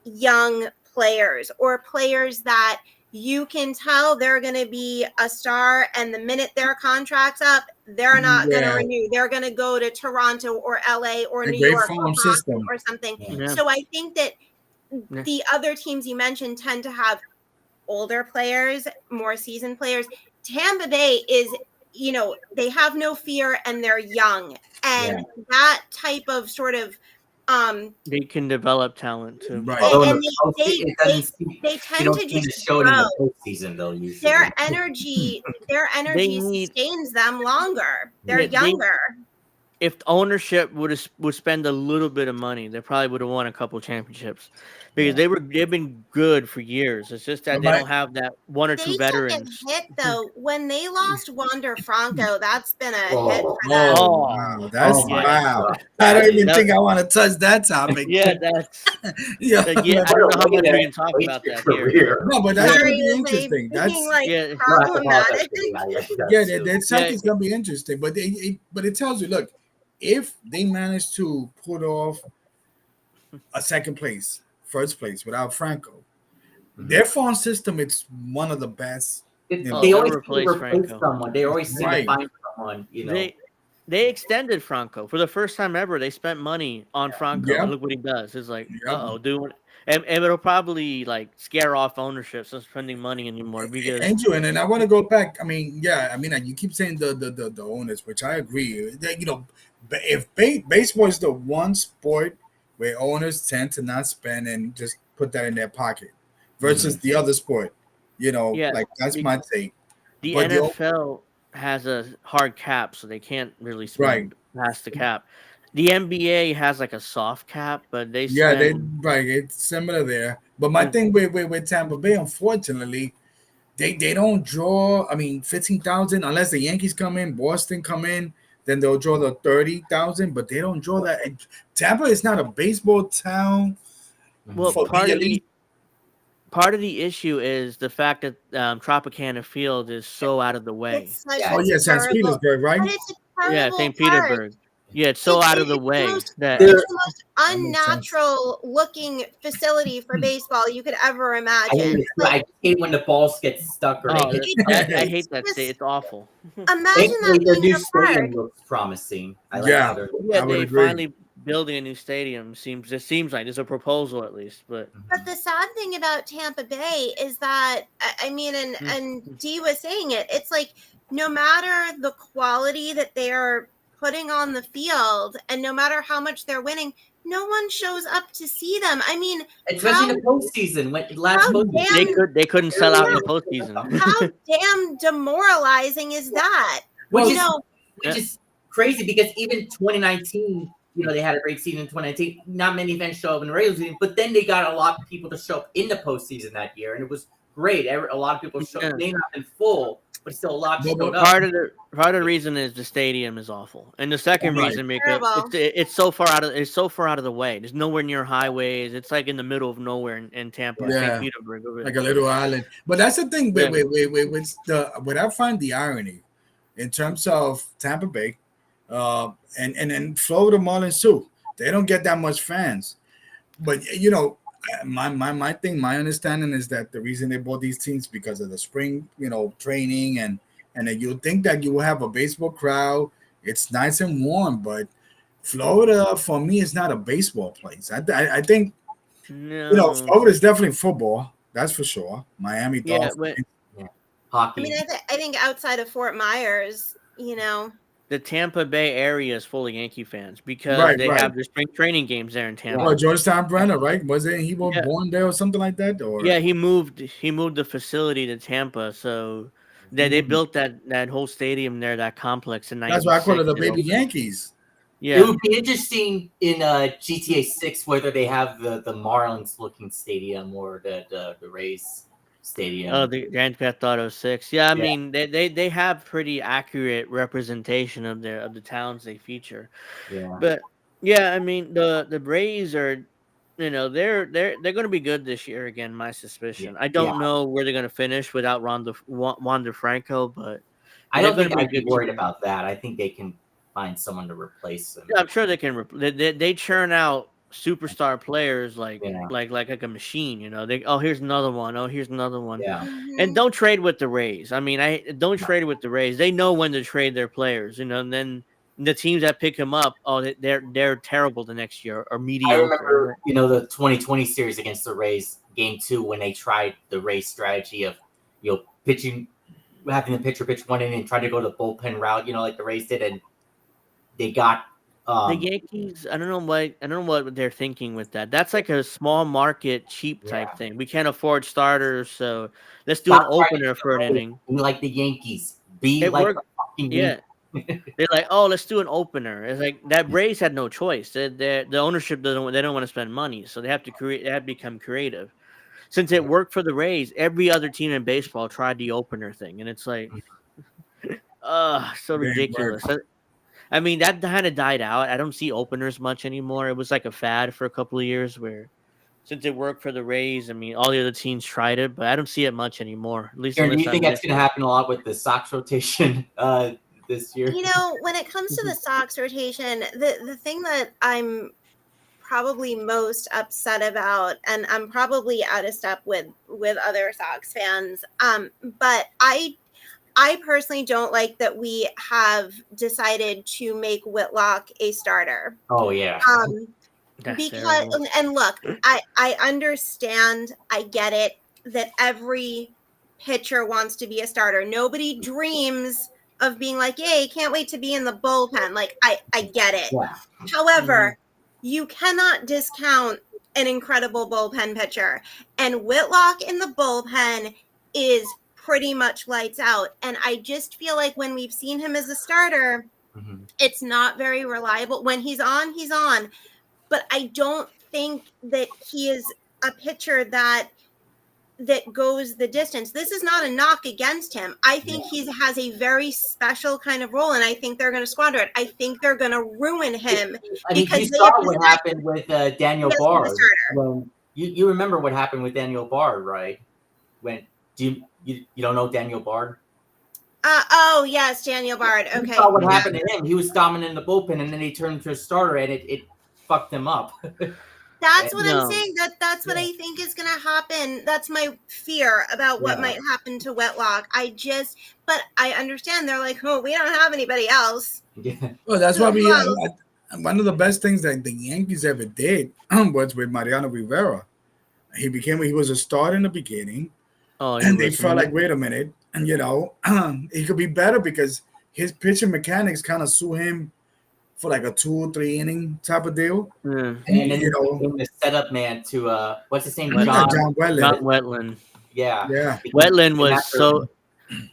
young players or players that you can tell they're going to be a star, and the minute their contract's up, they're not going to Yeah. renew. They're going to go to Toronto or LA or A New great York farm or Boston system. or something. Yeah. So I think that Yeah. the other teams you mentioned tend to have older players, more seasoned players. Tampa Bay is, they have no fear and they're young. And that type of sort of They can develop talent too. Right. Although in and the postseason, it doesn't seem- they you tend don't to seem to just show it in grow. the postseason, though. Usually, Their energy need- sustains them longer. They're Yeah, they- younger. If ownership would spend a little bit of money, they probably would have won a couple championships because they've been good for years. It's just that they don't have that one or They two took veterans. a hit though when they lost Wander Franco. That's been a hit Oh, for them. Oh, Wow, that's Oh my wow. God. I don't even That- think I want to touch that topic. yeah, that's yeah. like, yeah. I don't know how much we can talk about that here. No, but that's Sorry, gonna be was I interesting. That's being like Yeah. problematic. that second's gonna be interesting. But it tells you, look, if they manage to put off a second place, first place without Franco, their farm system it's one of the best. They Oh, always they'll seem to replace replace Franco. someone. They always seem Right. to find someone. They extended Franco for the first time ever. They spent money on Franco, Yeah. and look what he does. It's like, Yeah. doing, and it'll probably like scare off ownership from spending money anymore because Andrew, and then I want to go back. I mean, you keep saying the owners, which I agree. That, if baseball is the one sport where owners tend to not spend and just put that in their pocket versus the other sport. Yeah, Like that's the, my take. the But the NFL has a hard cap, so they can't really right, spend past the cap. The NBA has like a soft cap, but they yeah, they spend. right. It's similar there. But my Mm, thing with Tampa Bay, unfortunately, they don't draw. I mean, 15,000 unless the Yankees come in, Boston come in, then they'll draw the 30,000. But they don't draw that. And Tampa is not a baseball town Well, for me at least. part of the issue is the fact that Tropicana Field is so out of the way. It's such Yeah, a Oh yeah, St. terrible, Petersburg, right? but it's a Yeah, terrible St. park. Petersburg. Yeah, it's so out of the It's the way most that it's the most That makes sense. unnatural looking facility for baseball you could ever I hate, imagine. it. Like I hate when the balls get stuck or they oh, hit. I it's hate that state. just It's awful. imagine that Thankfully, their being new your park. stadium looks promising. I like how Yeah, they're. Yeah, I would they agree. finally building a new stadium. Seems like there's a proposal at least, but But the sad thing about Tampa Bay is that I mean, and Dee was saying it. It's like no matter the quality that they are putting on the field, and no matter how much they're winning, no one shows up to see them. I mean, Especially in the postseason. When last how postseason, they couldn't sell out in the yeah, postseason. how damn demoralizing is that? which You is know, which is crazy because even 2019, they had a great season in 2019. Not many fans show up in the regular season, but then they got a lot of people to show up in the postseason that year, and it was great. A lot of people showed. Yeah. May not have been full, but still a lot But- showed but up. Part of the reason is the stadium is awful, and the second Right. reason because Terrible. it's so far out of the way. There's nowhere near highways. It's like in the middle of nowhere in Tampa, Yeah. St. Petersburg. Over Like there. a little island. But that's the thing Yeah. with what I find the irony in terms of Tampa Bay, and then Florida Marlins too. They don't get that much fans, but my thing, my understanding is that the reason they bought these teams because of the spring, training and then you think that you will have a baseball crowd. It's nice and warm, but Florida for me is not a baseball place. I think No. Florida is definitely football. That's for sure. Miami Yeah, Dolphins. but Hockey. I mean, I think outside of Fort Myers, the Tampa Bay area is full of Yankee fans because Right, they right. have the spring training games there in Tampa. Well, Georgetown Brenner, right? Wasn't he was Yeah. born there or something like that? Or Yeah, he moved the facility to Tampa, so they built that whole stadium there, that complex in that's why I call it the '96. baby Yankees. It Yeah, would be interesting in GTA 6 whether they have the Marlins looking stadium or the Rays stadium. oh, the Grand Theft Auto 6. Yeah, I Yeah. mean they have pretty accurate representation of the towns they feature. Yeah. But yeah, I mean the Braves are, they're going to be good this year again. My suspicion. I don't know where they're going to finish without Wander Franco, but I don't they're think gonna I'd be a be good worried team. about that. I think they can find someone to replace them. Yeah, I'm sure they can. They churn out superstar players like Yeah. like a machine. They here's another one. Oh, here's another one. Yeah. And don't trade with the Rays. I mean, I don't trade with the Rays. They know when to trade their players. And then the teams that pick them up, they're terrible the next year or I mediocre. remember, the 2020 series against the Rays, Game 2, when they tried the Rays strategy of, pitching, having the pitcher pitch one inning and try to go the bullpen route, like the Rays did, and they got The Yankees, I don't know what they're thinking with that. That's like a small market, cheap type thing. We can't afford starters, so let's do an Stop trying to opener for an inning. be like the Yankees. Be It like worked. the fucking Yeah. They're like, oh, let's do an opener. It's like that Rays had no choice. The ownership they don't want to spend money, so they have to become creative. Since it worked for the Rays, every other team in baseball tried the opener thing, and it's like, so ridiculous. I mean, that kind of died out. I don't see openers much anymore. It was like a fad for a couple of years where, since it worked for the Rays, I mean, all the other teams tried it, but I don't see it much anymore. At least, Aaron, do unless you I'm think that's missing. going to happen a lot with the Sox rotation this year? When it comes to the Sox rotation, the thing that I'm probably most upset about, and I'm probably out of step with other Sox fans, but I personally don't like that we have decided to make Whitlock a starter. Oh, yeah. That's Because terrible. and look, I understand, I get it that every pitcher wants to be a starter. Nobody dreams of being like, "Yay, can't wait to be in the bullpen." Like I get it. Yeah. However, you cannot discount an incredible bullpen pitcher. And Whitlock in the bullpen is pretty much lights out. And I just feel like when we've seen him as a starter, Mhm. it's not very reliable. When he's on, he's on. But I don't think that he is a pitcher that goes the distance. This is not a knock against him. I think he has a very special kind of role, and I think they're going to squander it. I think they're going to ruin him I mean, because you they saw have what decided happened with Daniel he has to be the Bard. starter. When you remember what happened with Daniel Bard, right? When you don't know Daniel Bard? Oh yes, Daniel Bard. You Okay, saw what Mhm. happened to him. He was dominant in the bullpen, and then he turned into a starter, and it fucked him up. that's what I'm No. saying. That's what I think is going to happen. That's my fear about what Yeah. might happen to Whitlock. But I understand. They're like, oh, we don't have anybody else. Yeah. Well, that's Who why we. else? One of the best things that the Yankees ever did was with Mariano Rivera. He was a star in the beginning, Oh, he and they was. felt like, wait a minute, and he could be better because his pitching mechanics kind of suit him for like a 2 or 3 inning type of deal. Yeah. And then You know, became the setup man to what's his name? Wetland. John. John Wetland. Not Wetland. Yeah. Yeah. Wetland In was that so.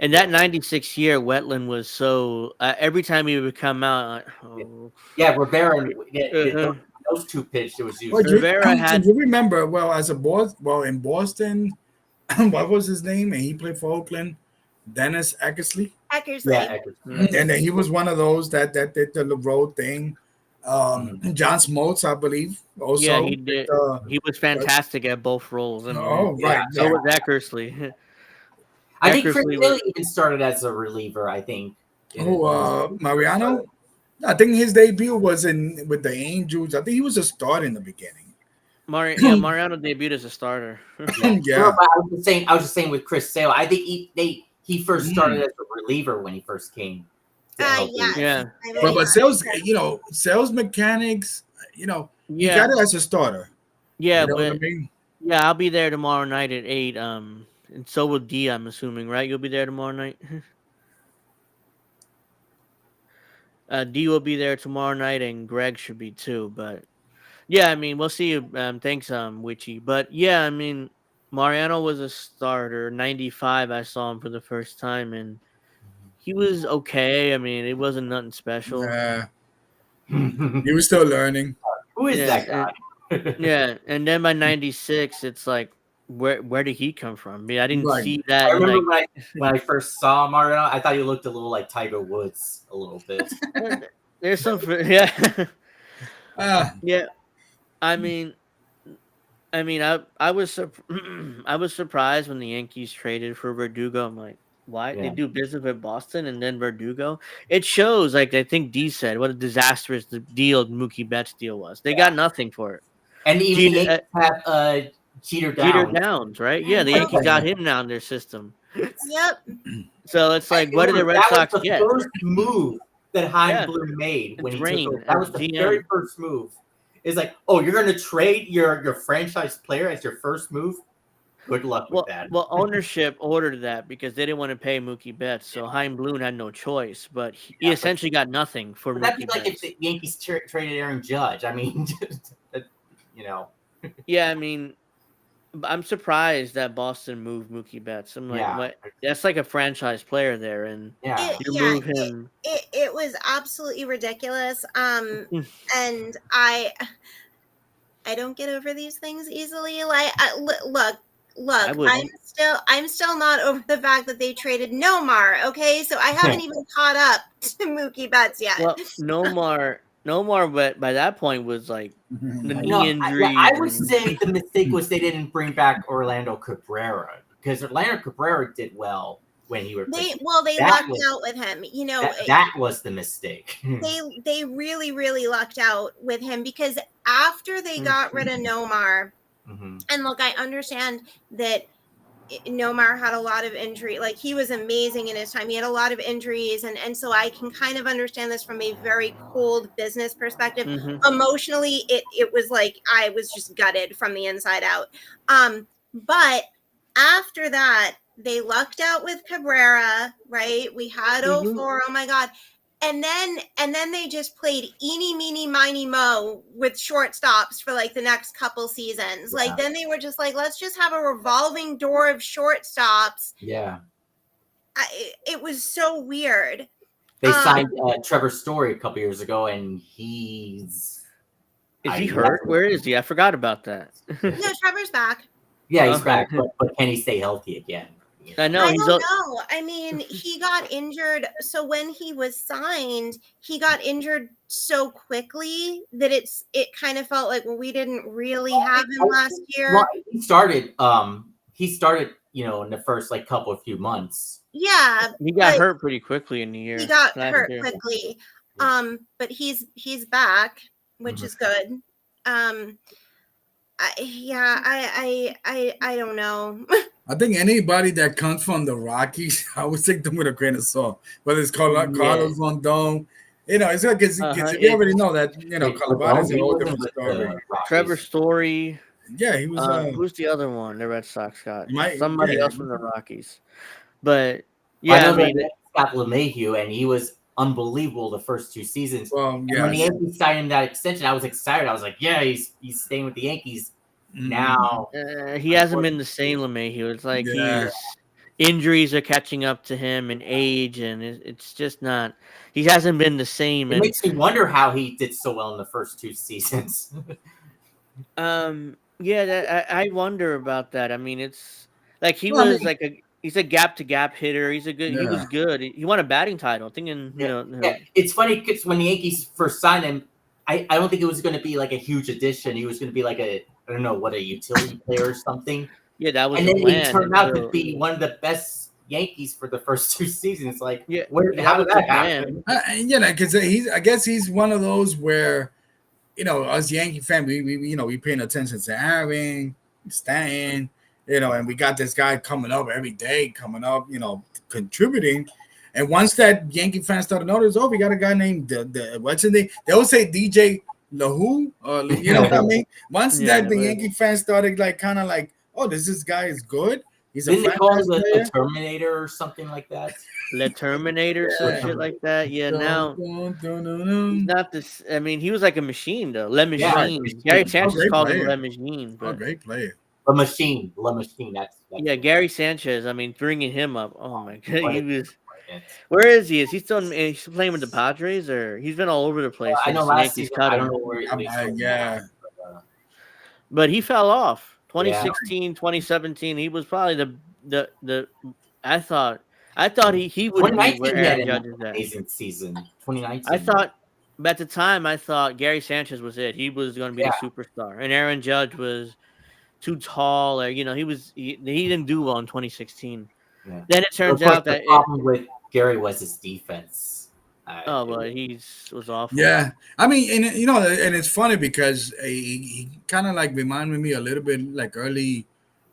In that '96 year, Wetland was so. Every time he would come out, like, oh. Yeah, Rivera. And, Uh-huh. those two pitched. It was Well, usually. Rivera had. you remember as a in Boston, what was his name? And he played for Oakland. Dennis Eckersley. Eckersley. Yeah. Mhm. And then he was one of those that did the road thing. John Smoltz, I believe, also. Yeah, he did. He was fantastic at both roles. I mean, Oh, Yeah. right. so Yeah. was Eckersley. I think Chris Eckersley Taylor was. even started as a reliever. I think. Mariano? I think his debut was with the Angels. I think he was a star in the beginning. Mariano debuted as a starter. Yeah. Yeah. No, but I was just saying with Chris Sale. I think he first started as a reliever when he first came. To MLB. Yes. Yeah. I believe But that. sales mechanics, he Yeah, got it as a starter. yeah, You know what I but mean? yeah, I'll be there tomorrow night at 8. And so will D. I'm assuming, right? You'll be there tomorrow night. D will be there tomorrow night, and Greg should be too. But yeah, I mean, we'll see you. Thanks, Witchy. But yeah, I mean, Mariano was a starter. '95, I saw him for the first time, and he was okay. I mean, it wasn't nothing special. He was still learning. Who is Yeah, that guy? Yeah, and then by '96, it's like, where did he come from? I mean, I didn't Right. see I that. remember Like, when I first saw Mario, I thought he looked a little like Tiger Woods, a little bit. there's some, yeah, Ah, yeah. I mean, I was I was surprised when the Yankees traded for Verdugo. I'm like, why they Yeah. do business with Boston and then Verdugo? It shows, like I think D said, what a disastrous the deal Mookie Betts deal was. They got nothing for it. And even the Jeter, Yankees have Jeter Jeter down. Downs, right? Yeah, the Yankees got him now in their system. Yep. So it's like, what did the Red That Sox was the get? first move that Hein Yeah. Bloom made when he took Drain over. That was as the GM. very first move. It's like, oh, you're going to trade your franchise player as your first move? Good luck with that. Well, ownership ordered that because they didn't want to pay Mookie Betts, so Hein Bloom had no choice. But he essentially got nothing for But that'd be Mookie like if Betts. the Yankees traded Aaron Judge. I mean, you know. Yeah, I mean, I'm surprised that Boston moved Mookie Betts. I'm like, Yeah. what? That's like a franchise player there, and Yeah. you move him. It was absolutely ridiculous. And I don't get over these things easily. Like, look, I wouldn't. I'm still not over the fact that they traded Nomar. Okay, so I haven't even caught up to Mookie Betts yet. Well, Nomar, but by that point was like the knee No, injury. I would say the mistake was they didn't bring back Orlando Cabrera because Orlando Cabrera did well when he replaced. They That lucked was- out with him. You know, that was the mistake. they really lucked out with him because after they got rid of Nomar, Mhm. and look, I understand that Nomar had a lot of injury. Like, he was amazing in his time. He had a lot of injuries, and so I can kind of understand this from a very cold business perspective. Mhm. Emotionally, it was like I was just gutted from the inside out. But after that, they lucked out with Cabrera, right? We had Mhm. 04. Oh my God. and then they just played eeny meeny miny mo with shortstops for like the next couple seasons. Yeah. Like then they were just like, let's just have a revolving door of shortstops. Yeah. It was so weird. They signed Trevor Story a couple years ago, and Is he hurt? Where is he? I forgot about that. No, Trevor's back. Yeah, he's back, but can he stay healthy again? I know. I don't know. I mean, he got injured. So when he was signed, he got injured so quickly that it kind of felt like, well, we didn't really have him last year. Well, he started, in the first like few months. Yeah, he got hurt pretty quickly in the year. He got hurt quickly. But he's back, which is good. I don't know. I think anybody that comes from the Rockies, I would take them with a grain of salt. Whether it's Carlos Rondon, it's like you already know that Colorado is a whole different story. Trevor Story. Yeah, he was. Who's the other one? The Red Sox got somebody else from the Rockies. But I mean, got LeMahieu, and he was unbelievable the first two seasons. Well, yeah. When the Yankees signed him that extension, I was excited. I was like, yeah, he's staying with the Yankees. Now he hasn't been the same LeMahieu. It's like injuries are catching up to him and age, and it's just not. He hasn't been the same. It makes me wonder how he did so well in the first two seasons. I wonder about that. I mean, it's like he's a gap to gap hitter. He's a good. He was good. He won a batting title. Thinking, It's funny because when the Yankees first signed him, I don't think it was going to be like a huge addition. He was going to be like a utility player or something. Yeah, that was. And then he turned out to be one of the best Yankees for the first two seasons. Like, how did that happen? Because I guess he's one of those where, us Yankee fans, we paying attention to Aaron, Stanton, and we got this guy coming up every day, contributing. And once that Yankee fans started noticing, we got a guy named what's his name? They always say DJ LaHoo, you know what I mean? Once the Yankee fans started this guy is good. He's Didn't they call him the Terminator or something like that? The Terminator, some shit like that. Yeah, now he's not this. I mean, he was like a machine though. Le Machine. Gary Sanchez called him Le Machine. But great player. Le Machine. That's Gary Sanchez. I mean, bringing him up. Oh my god, he was. Where is he? Is he still? Is he playing with the Padres, or he's been all over the place? I know last season. I don't know where he's but he fell off. 2016, 2017. He was probably the. I thought he would be where Aaron Judge is at. Amazing season. 2019. I thought at the time Gary Sanchez was it. He was going to be the superstar, and Aaron Judge was too tall, or he didn't do well in 2016. Yeah. Then it turns out that the problem with Gary was his defense. He was awful. Yeah, I mean, and it's funny because he kind of like reminded me a little bit like early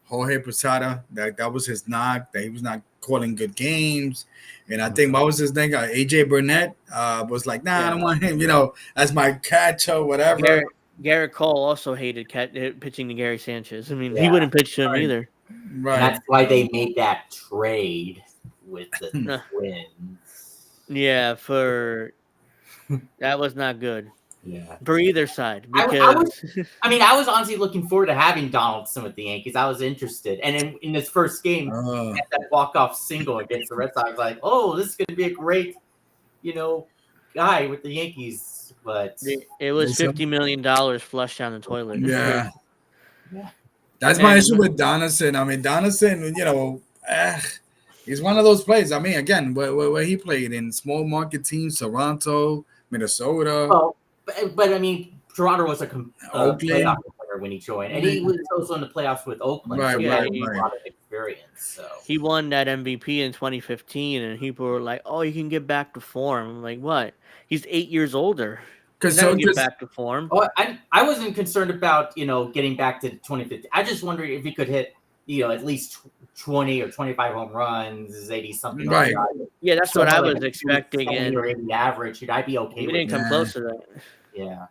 Jorge Posada. That was his knock. That he was not calling good games, and I think what was his name? AJ Burnett was like, I don't want him, as my catcher, whatever. Garrett Cole also hated pitching to Gary Sanchez. I mean, he wouldn't pitch to him either. Right. And that's why they made that trade with the Twins. Yeah, that was not good. Yeah, for either side. Because I was honestly looking forward to having Donaldson with the Yankees. I was interested, and in this first game, at that walk-off single against the Red Sox, I was like, "Oh, this is going to be a great, guy with the Yankees." But it was $50 million flushed down the toilet. Yeah. That's my issue with Donaldson. I mean, Donaldson, he's one of those players. I mean, again, where he played in small market teams, Toronto, Minnesota. Well, but I mean, Toronto was a playoff player when he joined, and he was also in the playoffs with Oakland. Right, so he had a lot of experience. So he won that MVP in 2015, and people were like, "Oh, he can get back to form." I'm like, "What? He's 8 years older. He's not get back to form." Oh, I wasn't concerned about getting back to 2015. I just wondered if he could hit at least 20 or 25 home runs, 80 something. Right. Like that. Yeah, that's what I was expecting. And or 80 average, should I be okay? He with didn't come close to that. Yeah.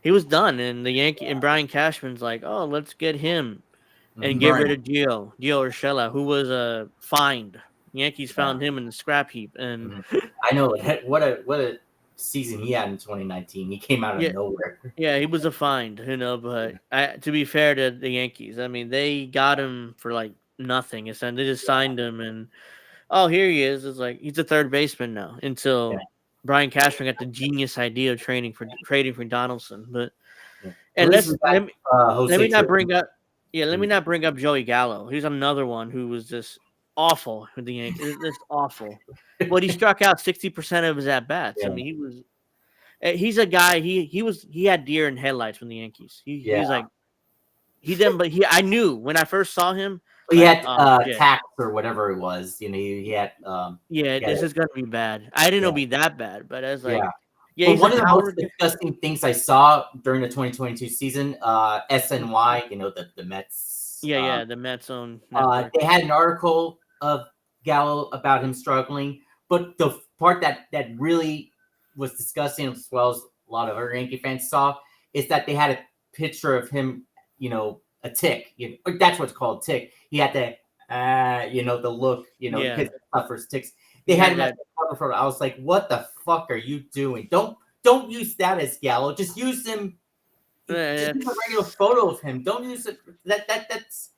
He was done, and the Yankee and Brian Cashman's like, "Oh, let's get him and get rid of Gio Urshela, who was fined Yankees found him in the scrap heap, and I know what a season he had in 2019. He came out of yeah, nowhere. yeah, he was a find, but to be fair to the Yankees, I mean, they got him for like nothing. And they just signed him, and oh, here he is. It's like he's a third baseman now. Until Brian Cashman got the genius idea of trading for Donaldson. But and let me not bring up let me not bring up Joey Gallo. He's another one who was just awful with the Yankees. Just awful. But he struck out 60% of his at bats. I mean, he's a guy. He had deer in headlights from the Yankees. He's like he didn't. But I knew when I first saw him. He had tax or whatever it was. You know, he had. This is gonna be bad. I didn't know it'd be that bad, but I was like, but one of the most disgusting things I saw during the 2022 season, SNY, you know, the Mets. The Mets own. They had an article of Gallo about him struggling, but the part that really was disgusting, as well as a lot of other Yankee fans saw, is that they had a picture of him, you know, a tick. You know, that's what's called tick. He had the, you know, the look, you know, because he suffers ticks. They had him as a cover photo. I was like, what the fuck are you doing? Don't use that as Gallo. Just use him. Just use a regular photo of him. Don't use it. That's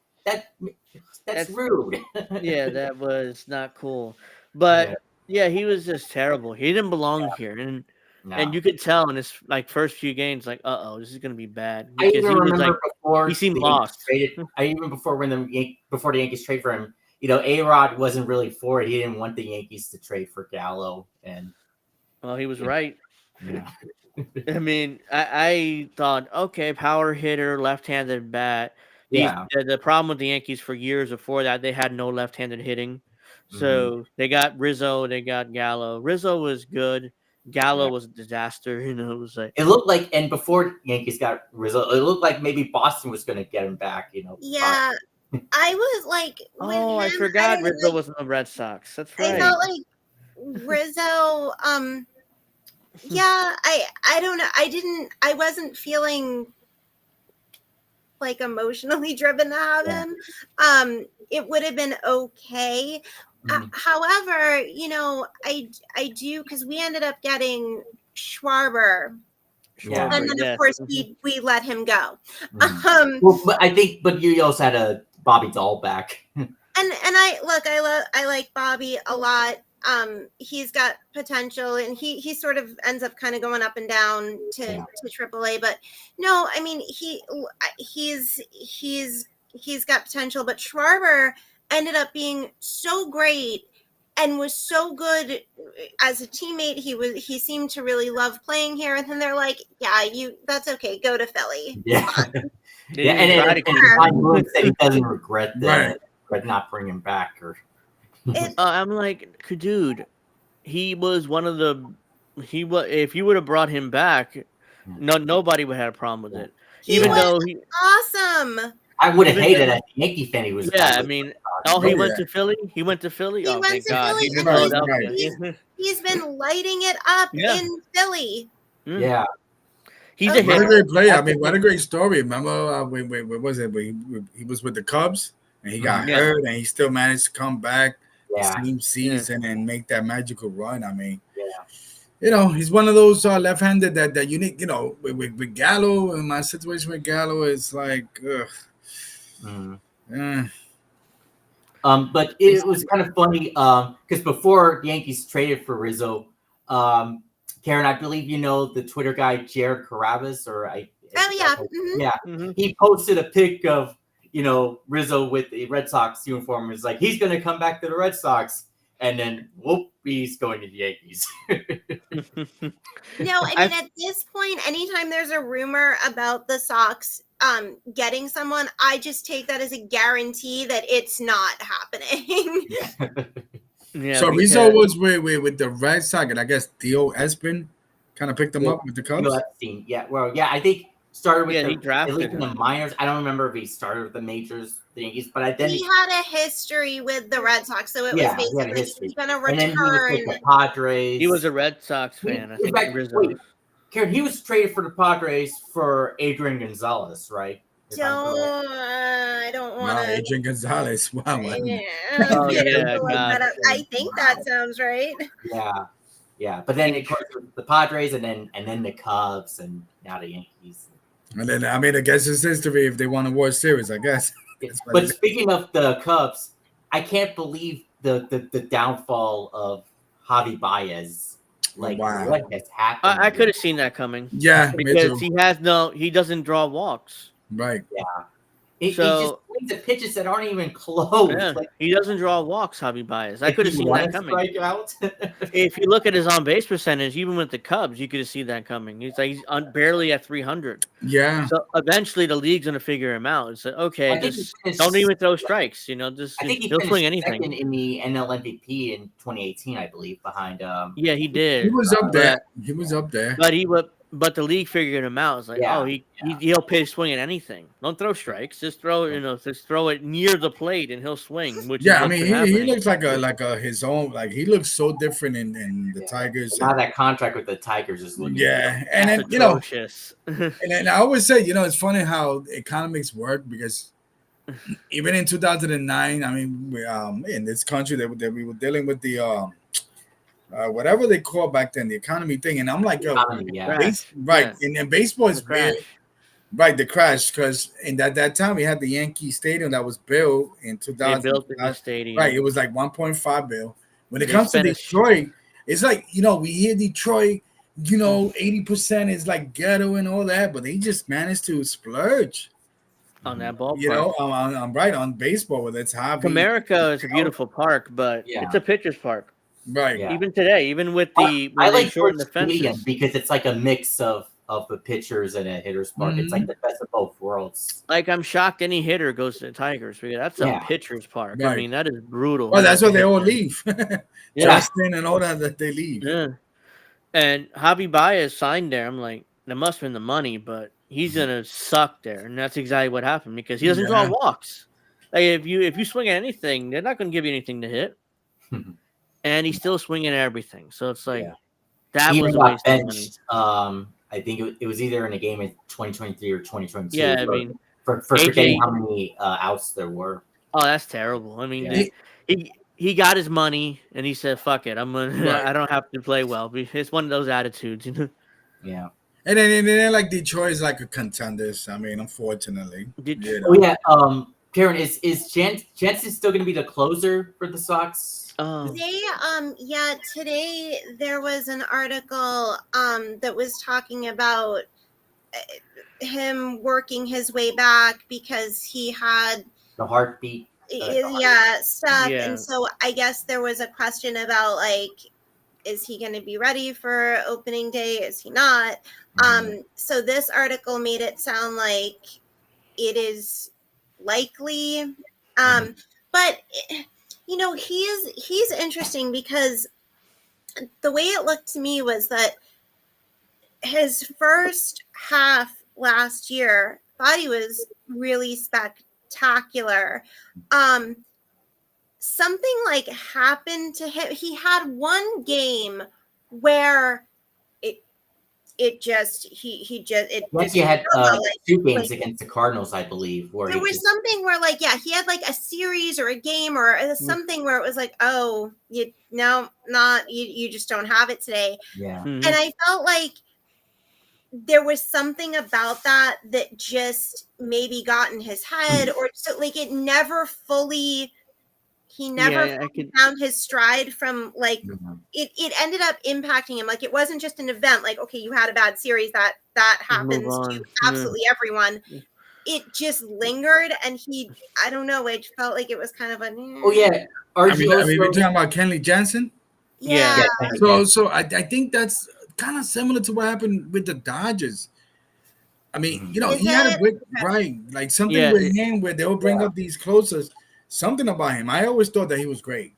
rude. That was not cool. But he was just terrible. He didn't belong here, and you could tell in his like first few games, like, this is gonna be bad. I even remember before he seemed lost. Before the Yankees trade for him, you know, A-Rod wasn't really for it. He didn't want the Yankees to trade for Gallo, and he was right. Yeah. I mean, I thought, okay, power hitter, left-handed bat. The problem with the Yankees for years before that, they had no left-handed hitting. So they got Rizzo, they got Gallo. Rizzo was good. Gallo was a disaster. You know, it was like it looked like, and before Yankees got Rizzo, it looked like maybe Boston was going to get him back. You know. Yeah, I was like, I forgot Rizzo was in the Red Sox. That's right. I felt like Rizzo. I don't know. I wasn't feeling like emotionally driven to have him. It would have been okay. However, you know, I do, because we ended up getting Schwarber. And then of course we let him go. But you also had a Bobby Dahl back. and I like Bobby a lot. He's got potential, and he sort of ends up kind of going up and down to AAA. But no, I mean he's got potential. But Schwarber ended up being so great and was so good as a teammate. He seemed to really love playing here. And then they're like, that's okay. Go to Philly. Yeah. And he doesn't regret that, but not bring him back. Or I'm like, dude, he was one of the. If you would have brought him back, nobody would have had a problem with it. Even though he awesome. I would have hated as a Yankee fan. He was I mean, he went to Philly. He went to Philly. He went to Philly. He's been lighting it up in Philly. Yeah, he's a great player. I mean, what a great story. Remember, what was it? He was with the Cubs and he got hurt, and he still managed to come back same season and make that magical run. I mean, you know, he's one of those left-handed that you need. You know, with Gallo, and my situation with Gallo is like, but it was kind of funny because before the Yankees traded for Rizzo, Karen, I believe you know the Twitter guy Jared Carabas, he posted a pic of, you know, Rizzo with the Red Sox uniform. It's like he's going to come back to the Red Sox, and then whoop, he's going to the Yankees. No, I mean, at this point, anytime there's a rumor about the Sox getting someone, I just take that as a guarantee that it's not happening. So Rizzo was with the Red Sox, and I guess Theo Espin kind of picked him up with the Cubs. I think started with he drafted at least in the minors. I don't remember if he started with the majors, the Yankees, but he had a history with the Red Sox, so it was basically he's going to return. And then he was with the Padres. He was a Red Sox fan. I think Rizzo. Karen, he was traded for the Padres for Adrian Gonzalez, right? I don't want Nah, to. Adrian Gonzalez. Wow. Yeah, Oh, okay, yeah, so God. I think that sounds right. Yeah. But then of course the Padres and then the Cubs and now the Yankees. And then I mean, I guess it's history if they won a World Series. I guess. That's what But it is. speaking of the Cubs, I can't believe the downfall of Javi Baez. Like Wow. what has happened? I could have seen that coming Yeah, me because too. he doesn't draw walks. Right. He just So swings at pitches that aren't even close. yeah, Like he doesn't draw walks. Javi Baez. I if could have you seen want that to coming. strike out. If you look at his on base percentage, even with the Cubs, you could have seen that coming. He's barely at 300. Yeah. So eventually, the league's gonna figure him out. It's like, okay, I think he just finished- don't even throw strikes. I think he he'll swing finished anything. second in the NL MVP in 2018, I believe, behind Yeah, he did. He was up there. But, He was up there. but the league figured him out. It's like, Yeah, oh, he'll pitch swing at anything. Don't throw strikes. Just throw it near the plate and he'll swing. Which Yeah, is I what's mean, been he happening. looks like a his own. Like he looks so different in the Tigers. Now that contract with the Tigers is looking Yeah, and then That's atrocious. and then I always say, it's funny how economics work because even in 2009, I mean, in this country that we were dealing with the whatever they call back then the economy thing, and I'm like, yo, yeah. right, Yeah. and baseball is The crash. weird. Right, the crash, because in that time we had the Yankee Stadium that was built in They 2000. built the new stadium. Right, it was like 1.5 bill. When it They comes to spent a Detroit, it's like we hear Detroit, 80% is like ghetto and all that, but they just managed to splurge. on that ballpark. I'm right on baseball with its hobby. Comerica is a beautiful park, but it's a pitcher's park. Right. Yeah. Even today, even with the I when they like shorten the Sports Stadium fences. because it's like a mix of the pitchers and a hitter's park. It's like the best of both worlds. Like I'm shocked any hitter goes to the Tigers because that's a pitcher's park. Right. I mean, that is brutal. Well, that's why they all leave. Yeah. Justin and all that they leave. Yeah. And Javi Baez signed there. I'm like, that must have been the money, but he's gonna suck there, and that's exactly what happened because he doesn't draw walks. Like if you swing at anything, they're not gonna give you anything to hit, and he's still swinging at everything. So it's like that He was a got waste of money. benched. I think it was either in a game in 2023 or 2022. Yeah, I mean, for forgetting how many outs there were. Oh, that's terrible. I mean, he got his money and he said, "Fuck it, I'm gonna. Right. I don't have to play well." It's one of those attitudes, Yeah. And then like Detroit is like a contenders. I mean, unfortunately. Oh yeah. Karen, is Jansen still going to be the closer for the Sox? They today there was an article that was talking about him working his way back because he had the heartbeat stuff, and so I guess there was a question about like, is he going to be ready for opening day? Is he not? So this article made it sound like it is likely, but he's interesting because the way it looked to me was that his first half last year, thought he was really spectacular. Something like happened to him. He had one game where he had 2 games against the Cardinals, I believe. Where there was something where he had like a series or a game or something where it was like, oh, you just don't have it today. Yeah. And I felt like there was something about that just maybe got in his head, or so like it never fully. He never found his stride from it ended up impacting him. Like it wasn't just an event. Like, okay, you had a bad series that happens to absolutely everyone. It just lingered, and I don't know. It felt like it was kind of a. Oh yeah, I mean, we're talking about Kenley Jansen. Yeah. So I think that's kind of similar to what happened with the Dodgers. I mean, he had a great like something with him where they'll bring up these closers. Something about him. I always thought that he was great.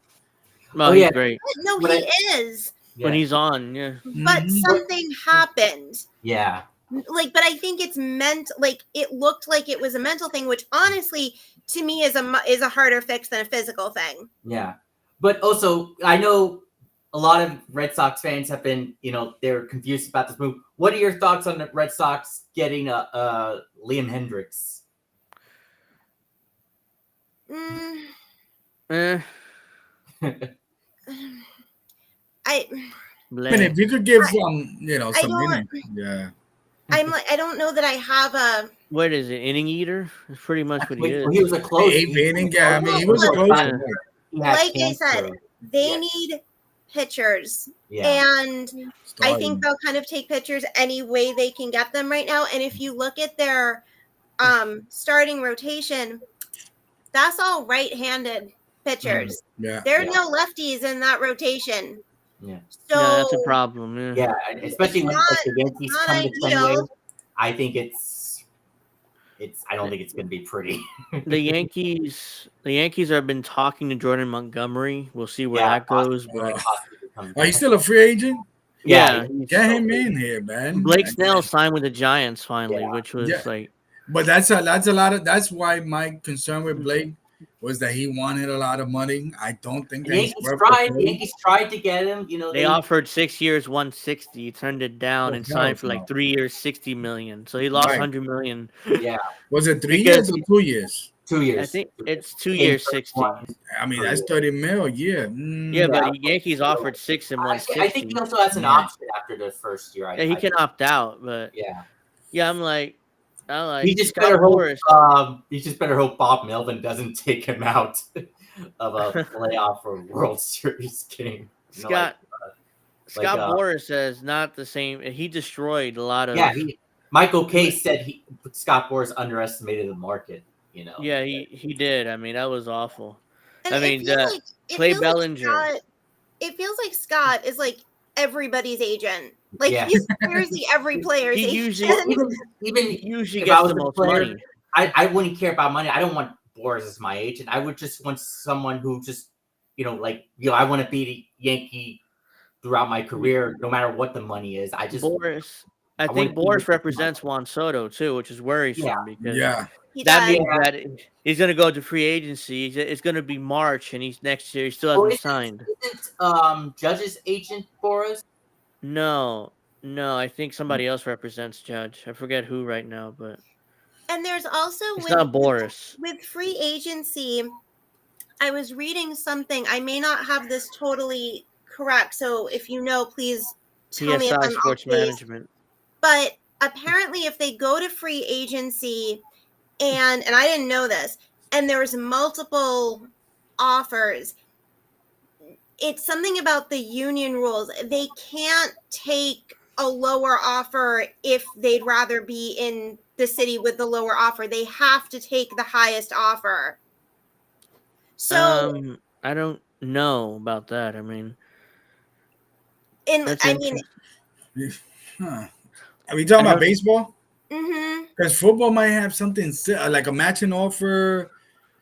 Well, he's great. No, he is. When he's on, But something happened. Yeah. But I think it's meant. It looked like it was a mental thing, which honestly, to me, is a harder fix than a physical thing. Yeah, but also I know a lot of Red Sox fans have been, they're confused about this move. What are your thoughts on the Red Sox getting Liam Hendricks? Mm, Eh, I I mean, bleh. if you could give I, some, I some don't inning, yeah. I'm like I don't know that I have a What is it? Inning eater? That's pretty much what he Well, is. he was a closer. Eighth inning, yeah. I mean, he well, was a look, closer. Yeah. Right? He had like I said, cancer. they Yeah. need pitchers. Yeah. And I think Starting. they'll kind of take pitchers any way they can get them right now. And if you look at their starting rotation, that's all right-handed pitchers. Yeah. There are Yeah. no lefties in that rotation. Yeah. No, that's a So problem. Yeah. Yeah. And it's especially when like, not the it's Yankees not come to Fenway, ideal. I think it's. I don't think it's going to be pretty. The Yankees have been talking to Jordan Montgomery. We'll see where Yeah. that goes. He might But possibly come Are you back. still a free agent? Yeah. yeah, Get So him big. in here, man. Blake Snell signed with the Giants finally, Yeah. which Yeah, was like, but that's a lot of. That's why my concern with Blake was that he wanted a lot of money. I don't think The that he's Yankees worth the tried. The 40. Yankees tried to get him. they offered 6 years, 160. He turned it down Oh and hell signed for like no! 3 years, 60 million. So he lost Right? 100 million Yeah. Was it 3 years because or 2 years? 2 years. I think 2 years. it's two In years, 60. 31 I mean, per that's year. 30 mil a year. Yeah, but Yeah. Yankees offered 6 and I think he 160. also has an Right. option after the first year. Yeah, he can opt out, but Yeah. yeah, I'm like He just Scott better hope. Boras. He just better hope Bob Melvin doesn't take him out of a playoff or World Series game. You know, Scott Scott uh, Boras says not the same. He destroyed a lot of. yeah. Michael Case said Scott Boras underestimated the market. You know. Yeah, he did. I mean, that was awful. And I mean, it Clay feels Bellinger. like it feels like Scott is like everybody's agent. Like Yeah. he's seriously every player's He agent. usually Even he usually if I gets was the a most player, money. I wouldn't care about money. I don't want Boras as my agent. I would just want someone who just, I want to be the Yankee throughout my career, no matter what the money is. I Boras. I want think to be Boras with represents Juan Soto too, which is Yeah. worrisome because Yeah. He that does. means that he's going to go to free agency. It's going to be March, and he's next year. He still Oh, hasn't signed. isn't Judge's agent Boras? No, I think somebody else represents Judge. I forget who right now, but And there's also it's not Boras. with free agency, I was reading something. I may not have this totally correct. So if you know, please tell me if PSI I'm Sports off base. Management. But apparently if they go to free agency and I didn't know this, and there's multiple offers, it's something about the union rules. They can't take a lower offer if they'd rather be in the city with the lower offer. They have to take the highest offer. So I don't know about that. I mean, that's I mean, Huh. Are we talking I about don't- baseball? mhm. Because football might have something like a matching offer,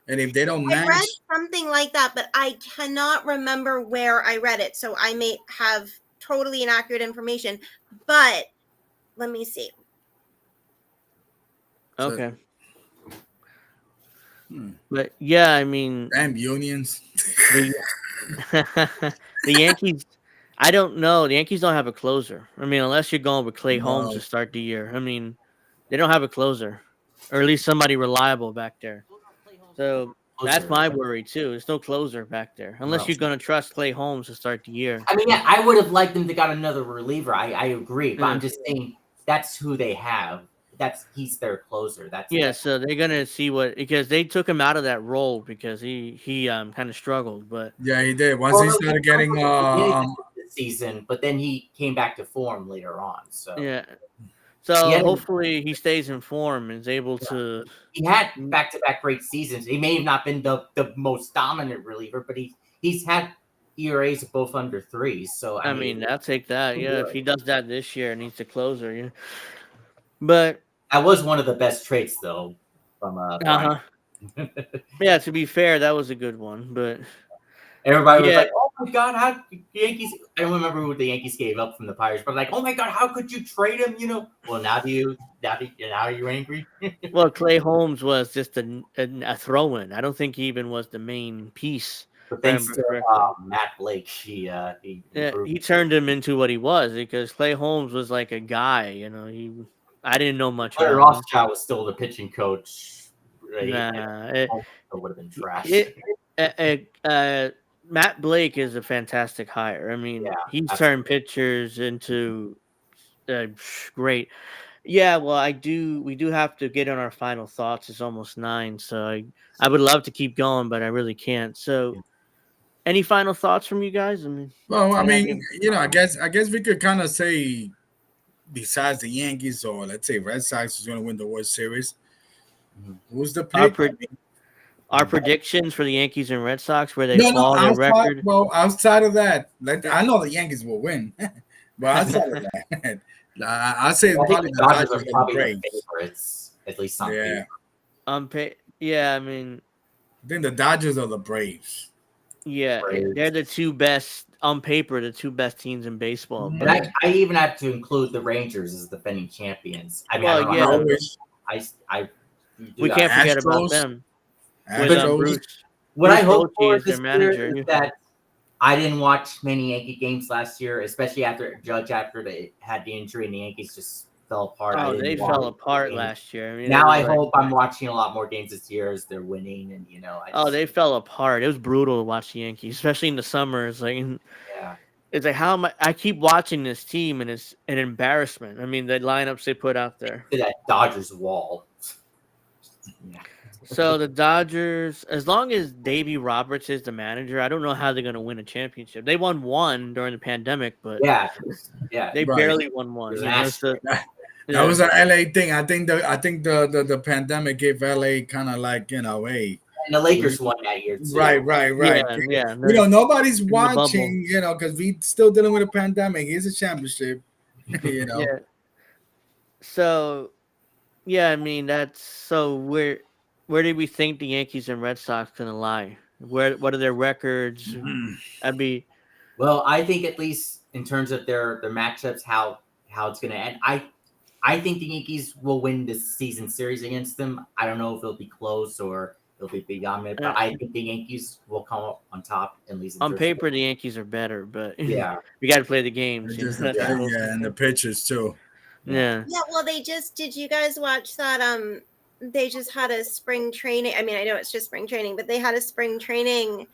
and if they don't I match, read something like that, but I cannot remember where I read it. So I may have totally inaccurate information. But let me see. okay. Hmm. But yeah, I mean, damn unions. the the Yankees. I don't know. The Yankees don't have a closer. I mean, unless you're going with Clay Holmes No. to start the year. I mean, they don't have a closer, or at least somebody reliable back there. So that's my worry too. There's no closer back there, unless No. you're going to trust Clay Holmes to start the year. I mean, yeah, I would have liked them to got another reliever. I agree, but Yeah. I'm just saying that's who they have. He's their closer. Yeah, so they're gonna see because they took him out of that role because he kind of struggled, but Yeah, he did. Once he started getting this season, but then he came back to form later on. So yeah. So hopefully he stays in form and is able to. He had back-to-back great seasons. He may have not been the most dominant reliever, but he's had ERAs of both under 3. So I mean, I'll take that. Yeah, if he does that this year and he's a closer, yeah. But that was one of the best traits, though, from Brian. Yeah, to be fair, that was a good one, but everybody was like, "Oh my God, how the Yankees?" I don't remember what the Yankees gave up from the Pirates, but like, "Oh my God, how could you trade him?" You know. Well, now are you angry? Well, Clay Holmes was just a throw-in. I don't think he even was the main piece. But thanks to Matt Blake, he turned him into what he was because Clay Holmes was like a guy. You know, I didn't know much about him. Rothschild was still the pitching coach Nah, would have been trash. it, Matt Blake is a fantastic hire. I mean, Yeah, he's turned absolutely. pitchers into uh, great. Yeah, well, we do have to get on our final thoughts. It's almost 9, so I would love to keep going, but I really can't. So, any final thoughts from you guys? I mean, Well, I and I mean, can, I guess we could kind of say, besides the Yankees or let's say Red Sox is going to win the World Series, Mhm. who's the our pick? pre- our predictions for the Yankees and Red Sox, where they No, fall their outside. record. Well, outside of that, Yeah. I know the Yankees will win, but outside of that, I'd say I think probably the the Dodgers are Dodgers or the probably the Braves. favorites, at least on Yeah, paper. Yeah, I mean, I think the Dodgers or the Braves. yeah, they're Braves. the two best on paper, the two best teams in baseball. And But Mhm. I even have to include the Rangers as defending champions. I mean, I well, don't know I how yeah, always I do we that. can't forget about Astros, them with But Astros. Bruce what I hope Bochy for is their this year manager. is that I didn't watch many Yankee games last year, especially after they had the injury and the Yankees just fell apart. I Oh, didn't they watch fell apart games. last year. I mean, it Now was I like, hope I'm watching a lot more games this year as they're winning, and I oh, just they fell apart. It was brutal to watch the Yankees, especially in the summer. yeah. It's like how am I keep watching this team and it's an embarrassment. I mean, the lineups they put out there. To that Dodgers wall. Yeah. So the Dodgers, as long as Davey Roberts is the manager, I don't know how they're going to win a championship. They won one during the pandemic, but Yeah, yeah. they Right. barely won one. There's You an know, so asterisk. That yeah, was an LA thing. I think the pandemic gave LA kind of like hey, And the Lakers won that year right, too. right, yeah, right. yeah. Nobody's In the bubble, watching, because we still dealing with a pandemic. Here's a championship, you know. yeah. So yeah, I mean that's so where do we think the Yankees and Red Sox gonna lie? What are their records? Mm. I'd be Well, I think at least in terms of their matchups, how it's going to end, I think the Yankees will win this season series against them. I don't know if it'll be close or it'll be big dominant, but uh, I think the Yankees will come up on top at least in on terms of paper the Yankees are better, but yeah. we got to play the games. It's You know, just the that's the Yeah. most yeah, and the important. pitchers too. Yeah. Yeah. Yeah, well, did you guys watch that? They just had a spring training. I mean, I know it's just spring training, but they had a spring training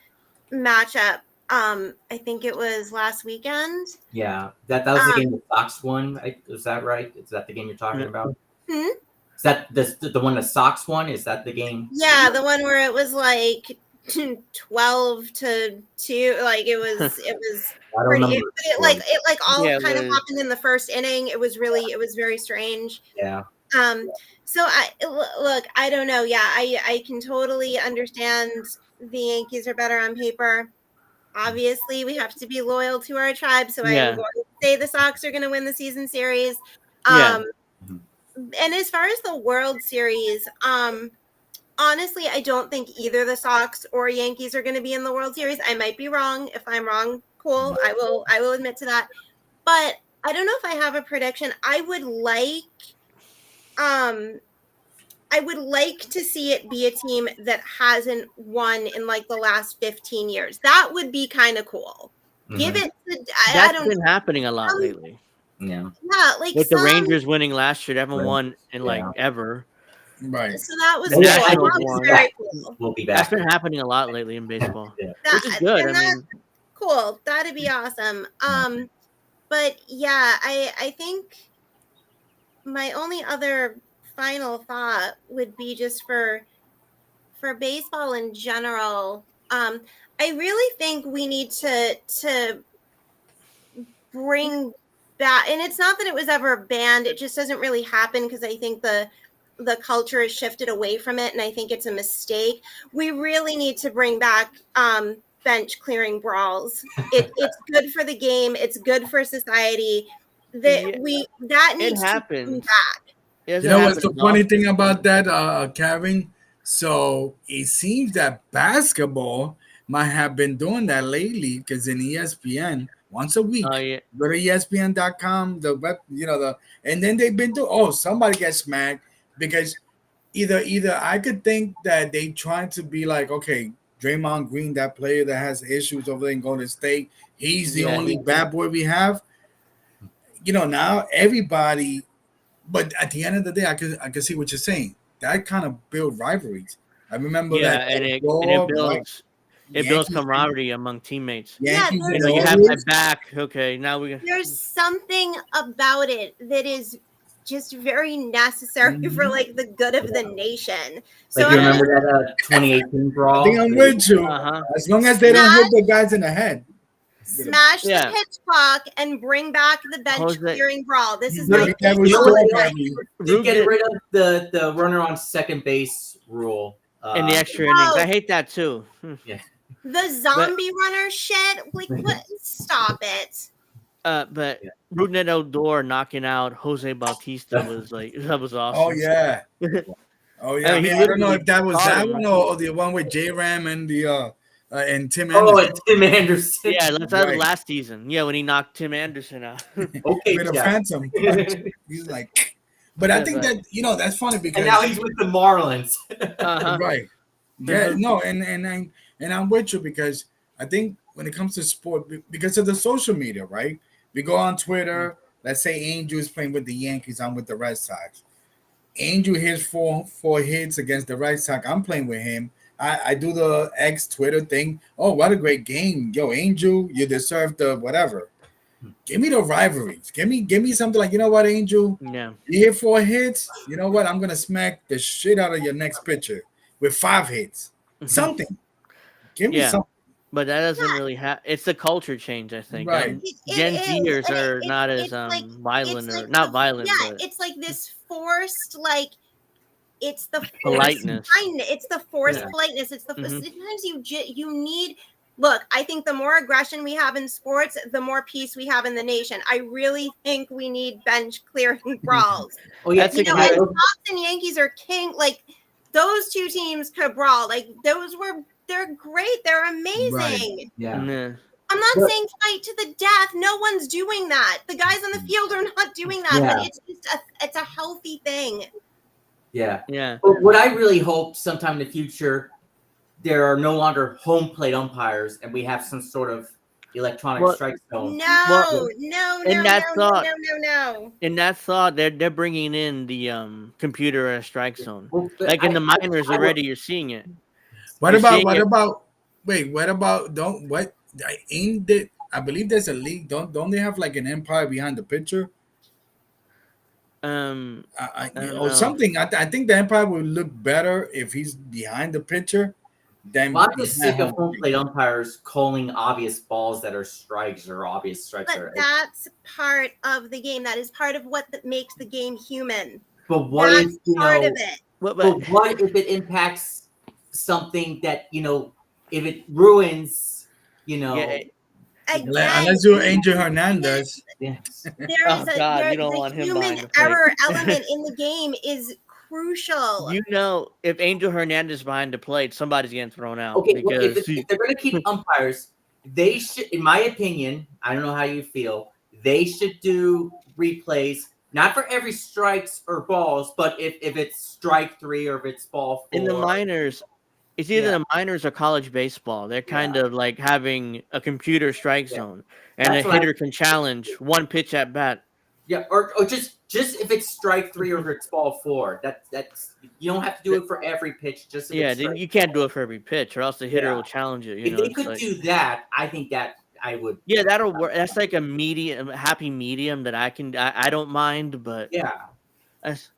matchup. I think it was last weekend. Yeah. That was the Um, game the Sox won. Is that right? Is that the game you're talking about? hmm? Is that the one the Sox won? Is that the game? Yeah, the one where it was like 12-2. Like it was I don't pretty. remember. It all Yeah, kind of well, happened in the first inning. It was very strange. Yeah. So look, I don't know. Yeah, I can totally understand the Yankees are better on paper. Obviously, we have to be loyal to our tribe, so I'm yeah, going to say the Sox are going to win the season series. yeah. Um, and as far as the World Series, honestly, I don't think either the Sox or Yankees are going to be in the World Series. I might be wrong. If I'm wrong, cool. I will admit to that. But I don't know if I have a prediction. I would like to see it be a team that hasn't won in like the last 15 years. That would be kind of cool. Give Mhm. it to, I That's don't been happening a lot know. lately. Yeah. Yeah, like With the some. Rangers winning last year, they haven't Right. won in like Yeah. ever. Right. So that was The cool. Yeah, I That Nationals think was won. very cool. we'll be That's back. been happening a lot lately in baseball, Yeah. which is good. I And that's mean, cool. That'd be awesome. But yeah, I think my only other final thought would be just for baseball in general. I really think we need to bring back, and it's not that it was ever banned, it just doesn't really happen because I think the culture has shifted away from it, and I think it's a mistake. We really need to bring back bench clearing brawls. It's good for the game, it's good for society. yeah, That it needs to come happens. back. It You doesn't know what's happen the as funny thing often. about that, Kevin? So it seems that basketball might have been doing that lately because in ESPN, once a Oh week, yeah, go to ESPN.com, the web, and then they've been doing, oh, somebody gets smacked because either I could think that they trying to be like, okay, Draymond Green, that player that has issues over there in Golden State, he's the yeah. only bad boy we have. Now everybody, but at the end of the day, I can see what you're saying. that kind of build rivalries. I remember Yeah, that and it Door, right? builds Yankees, camaraderie among teammates. Yeah, Yankees You and know, you there's have my Orioles. back. Okay, now we. there's something about it that is just very necessary for Mhm. like the good of the Yeah. nation. So Like you I Yeah. mean, remember that 2018 I think brawl? I'm with you. Uh huh. As long as they don't hit smash the guys in the head. With a, smash the Yeah. pitch clock and bring back the bench Jose clearing brawl. This is No, my maybe take that you know on what? restore it. They Barry. did Rube get did rid of the runner on second base rule. in the extra innings. Oh, I hate that too. Yeah. the zombie runner shit. Like what? Stop it. But Yeah. Rougned Odor knocking out Jose Bautista was like that was Oh awesome. yeah. Oh yeah. I He mean, I don't know literally if that was caught that him. one or the one with J Ram and the and Tim Oh, Anderson. and Tim Anderson. Yeah, that was Right. last season. Yeah, when he knocked Tim Anderson out. Okay, With a Jeff. phantom punch. He's like, but I Yeah, think but that that's funny And because now he's with the Marlins. uh-huh. right. Yeah, no, and I'm with you because I think when it comes to sport, because of the social media, right? We go on Twitter. Let's say Angel is playing with the Yankees. I'm with the Red Sox. Angel hits four hits against the Red Sox. I'm playing with him. I do the X Twitter thing. Oh, what a great game, yo, Angel! You deserve the whatever. Give me the rivalries. Give me something like, you know what, Angel? Yeah. You hit 4 hits. You know what? I'm gonna smack the shit out of your next pitcher with 5 hits. Something. Give me Yeah. something. But that doesn't Yeah, really have. It's the culture change, I think. Right. it Gen is, Zers and are not as it's like violent or it's not like violent, yeah, but it's like this forced like it's the forced politeness. kindness. It's the forced Yeah. politeness. It's the Mhm. sometimes you need. Look, I think the more aggression we have in sports, the more peace we have in the nation. I really think we need bench clearing brawls. Oh yeah, That's You a know, good. and Sox and Yankees are king. Like those two teams could brawl. Like they're great. They're Right. amazing. yeah. Nah. I'm not But- saying fight to the death. No one's doing that. The guys on the field are not doing that. Yeah. But it's just it's a healthy thing. Yeah. Yeah. But what I really hope sometime in the future, there are no longer home plate umpires and we have some sort of electronic Well- strike zone. No, Well, no, in no, that no, thought- no, no, no. In that thought, they're bringing in the computer strike zone. Well, but Like in the I- minors I- already, you're seeing it. What You're about seeing what it- about wait, what about don't what ain't that I believe there's a league. Don't they have like an empire behind the pitcher? I don't Or know. something. I think the empire would look better if he's behind the pitcher than Well, I'm just behind sick of home plate. plate umpires calling obvious balls that are strikes or obvious strikes. But that's part of the game. That is part of what makes the game human. But what That's if, you part know, of it. But but what if it impacts something that, if it ruins, Yeah, Again, Unless you're Angel Hernandez. yes. there Oh, is God, you don't the want him human behind the plate. error element in the game is crucial. you know, if Angel Hernandez behind the plate, somebody's getting thrown out Okay, well, because if they're going to keep umpires, they should, in my opinion, I don't know how you feel, they should do replays, not for every strikes or balls, but if it's strike 3 or if it's ball 4. in the minors, it's either Yeah. the minors or college baseball. They're kind of like having a computer strike Yeah. zone, and That's a what I- hitter can challenge one pitch at bat. Yeah, or just if it's strike 3 or if it's ball 4. That's you don't have to do it for every pitch. Just if Yeah, it's then strike you can't do it for every pitch, or else the hitter Yeah. will challenge it. You If know, they it's could like, do that, I think that I would. yeah, that'll work. That's like a medium, happy medium that I don't mind, but Yeah, that's-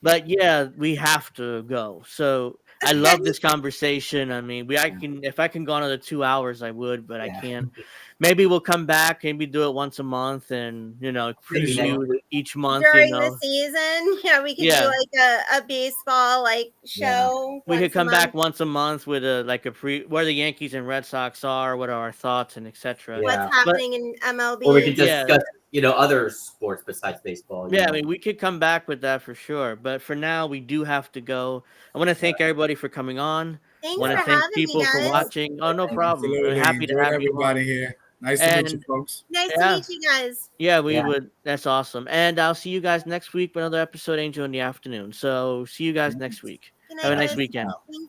but yeah, we have to go. So I love this conversation. I mean, if I can go another 2 hours, I would, but I Yeah. can't. Maybe we'll come back, maybe do it once a month, and Maybe next preview week. each month. During the season, yeah, we could Yeah. do like a baseball like show. We could once a come back month. once a month with where the Yankees and Red Sox are, what are our thoughts, and etc. Yeah. What's happening in MLB? or we could Yeah. discuss other sports besides baseball. you Yeah, I know. mean, we could come back with that for sure. But for now, we do have to go. I want to thank everybody for coming on. I Thanks want for to thank having me, people for guys. watching. Oh, no problem. We're Absolutely. happy to Enjoyed have you everybody on. here. Nice to meet you, And folks. Nice Yeah. to meet you guys. yeah, we Yeah. would. That's awesome. And I'll see you guys next week with another episode, Angel in the Afternoon. So see you guys next week. Good night, Have a nice guys. weekend. Thank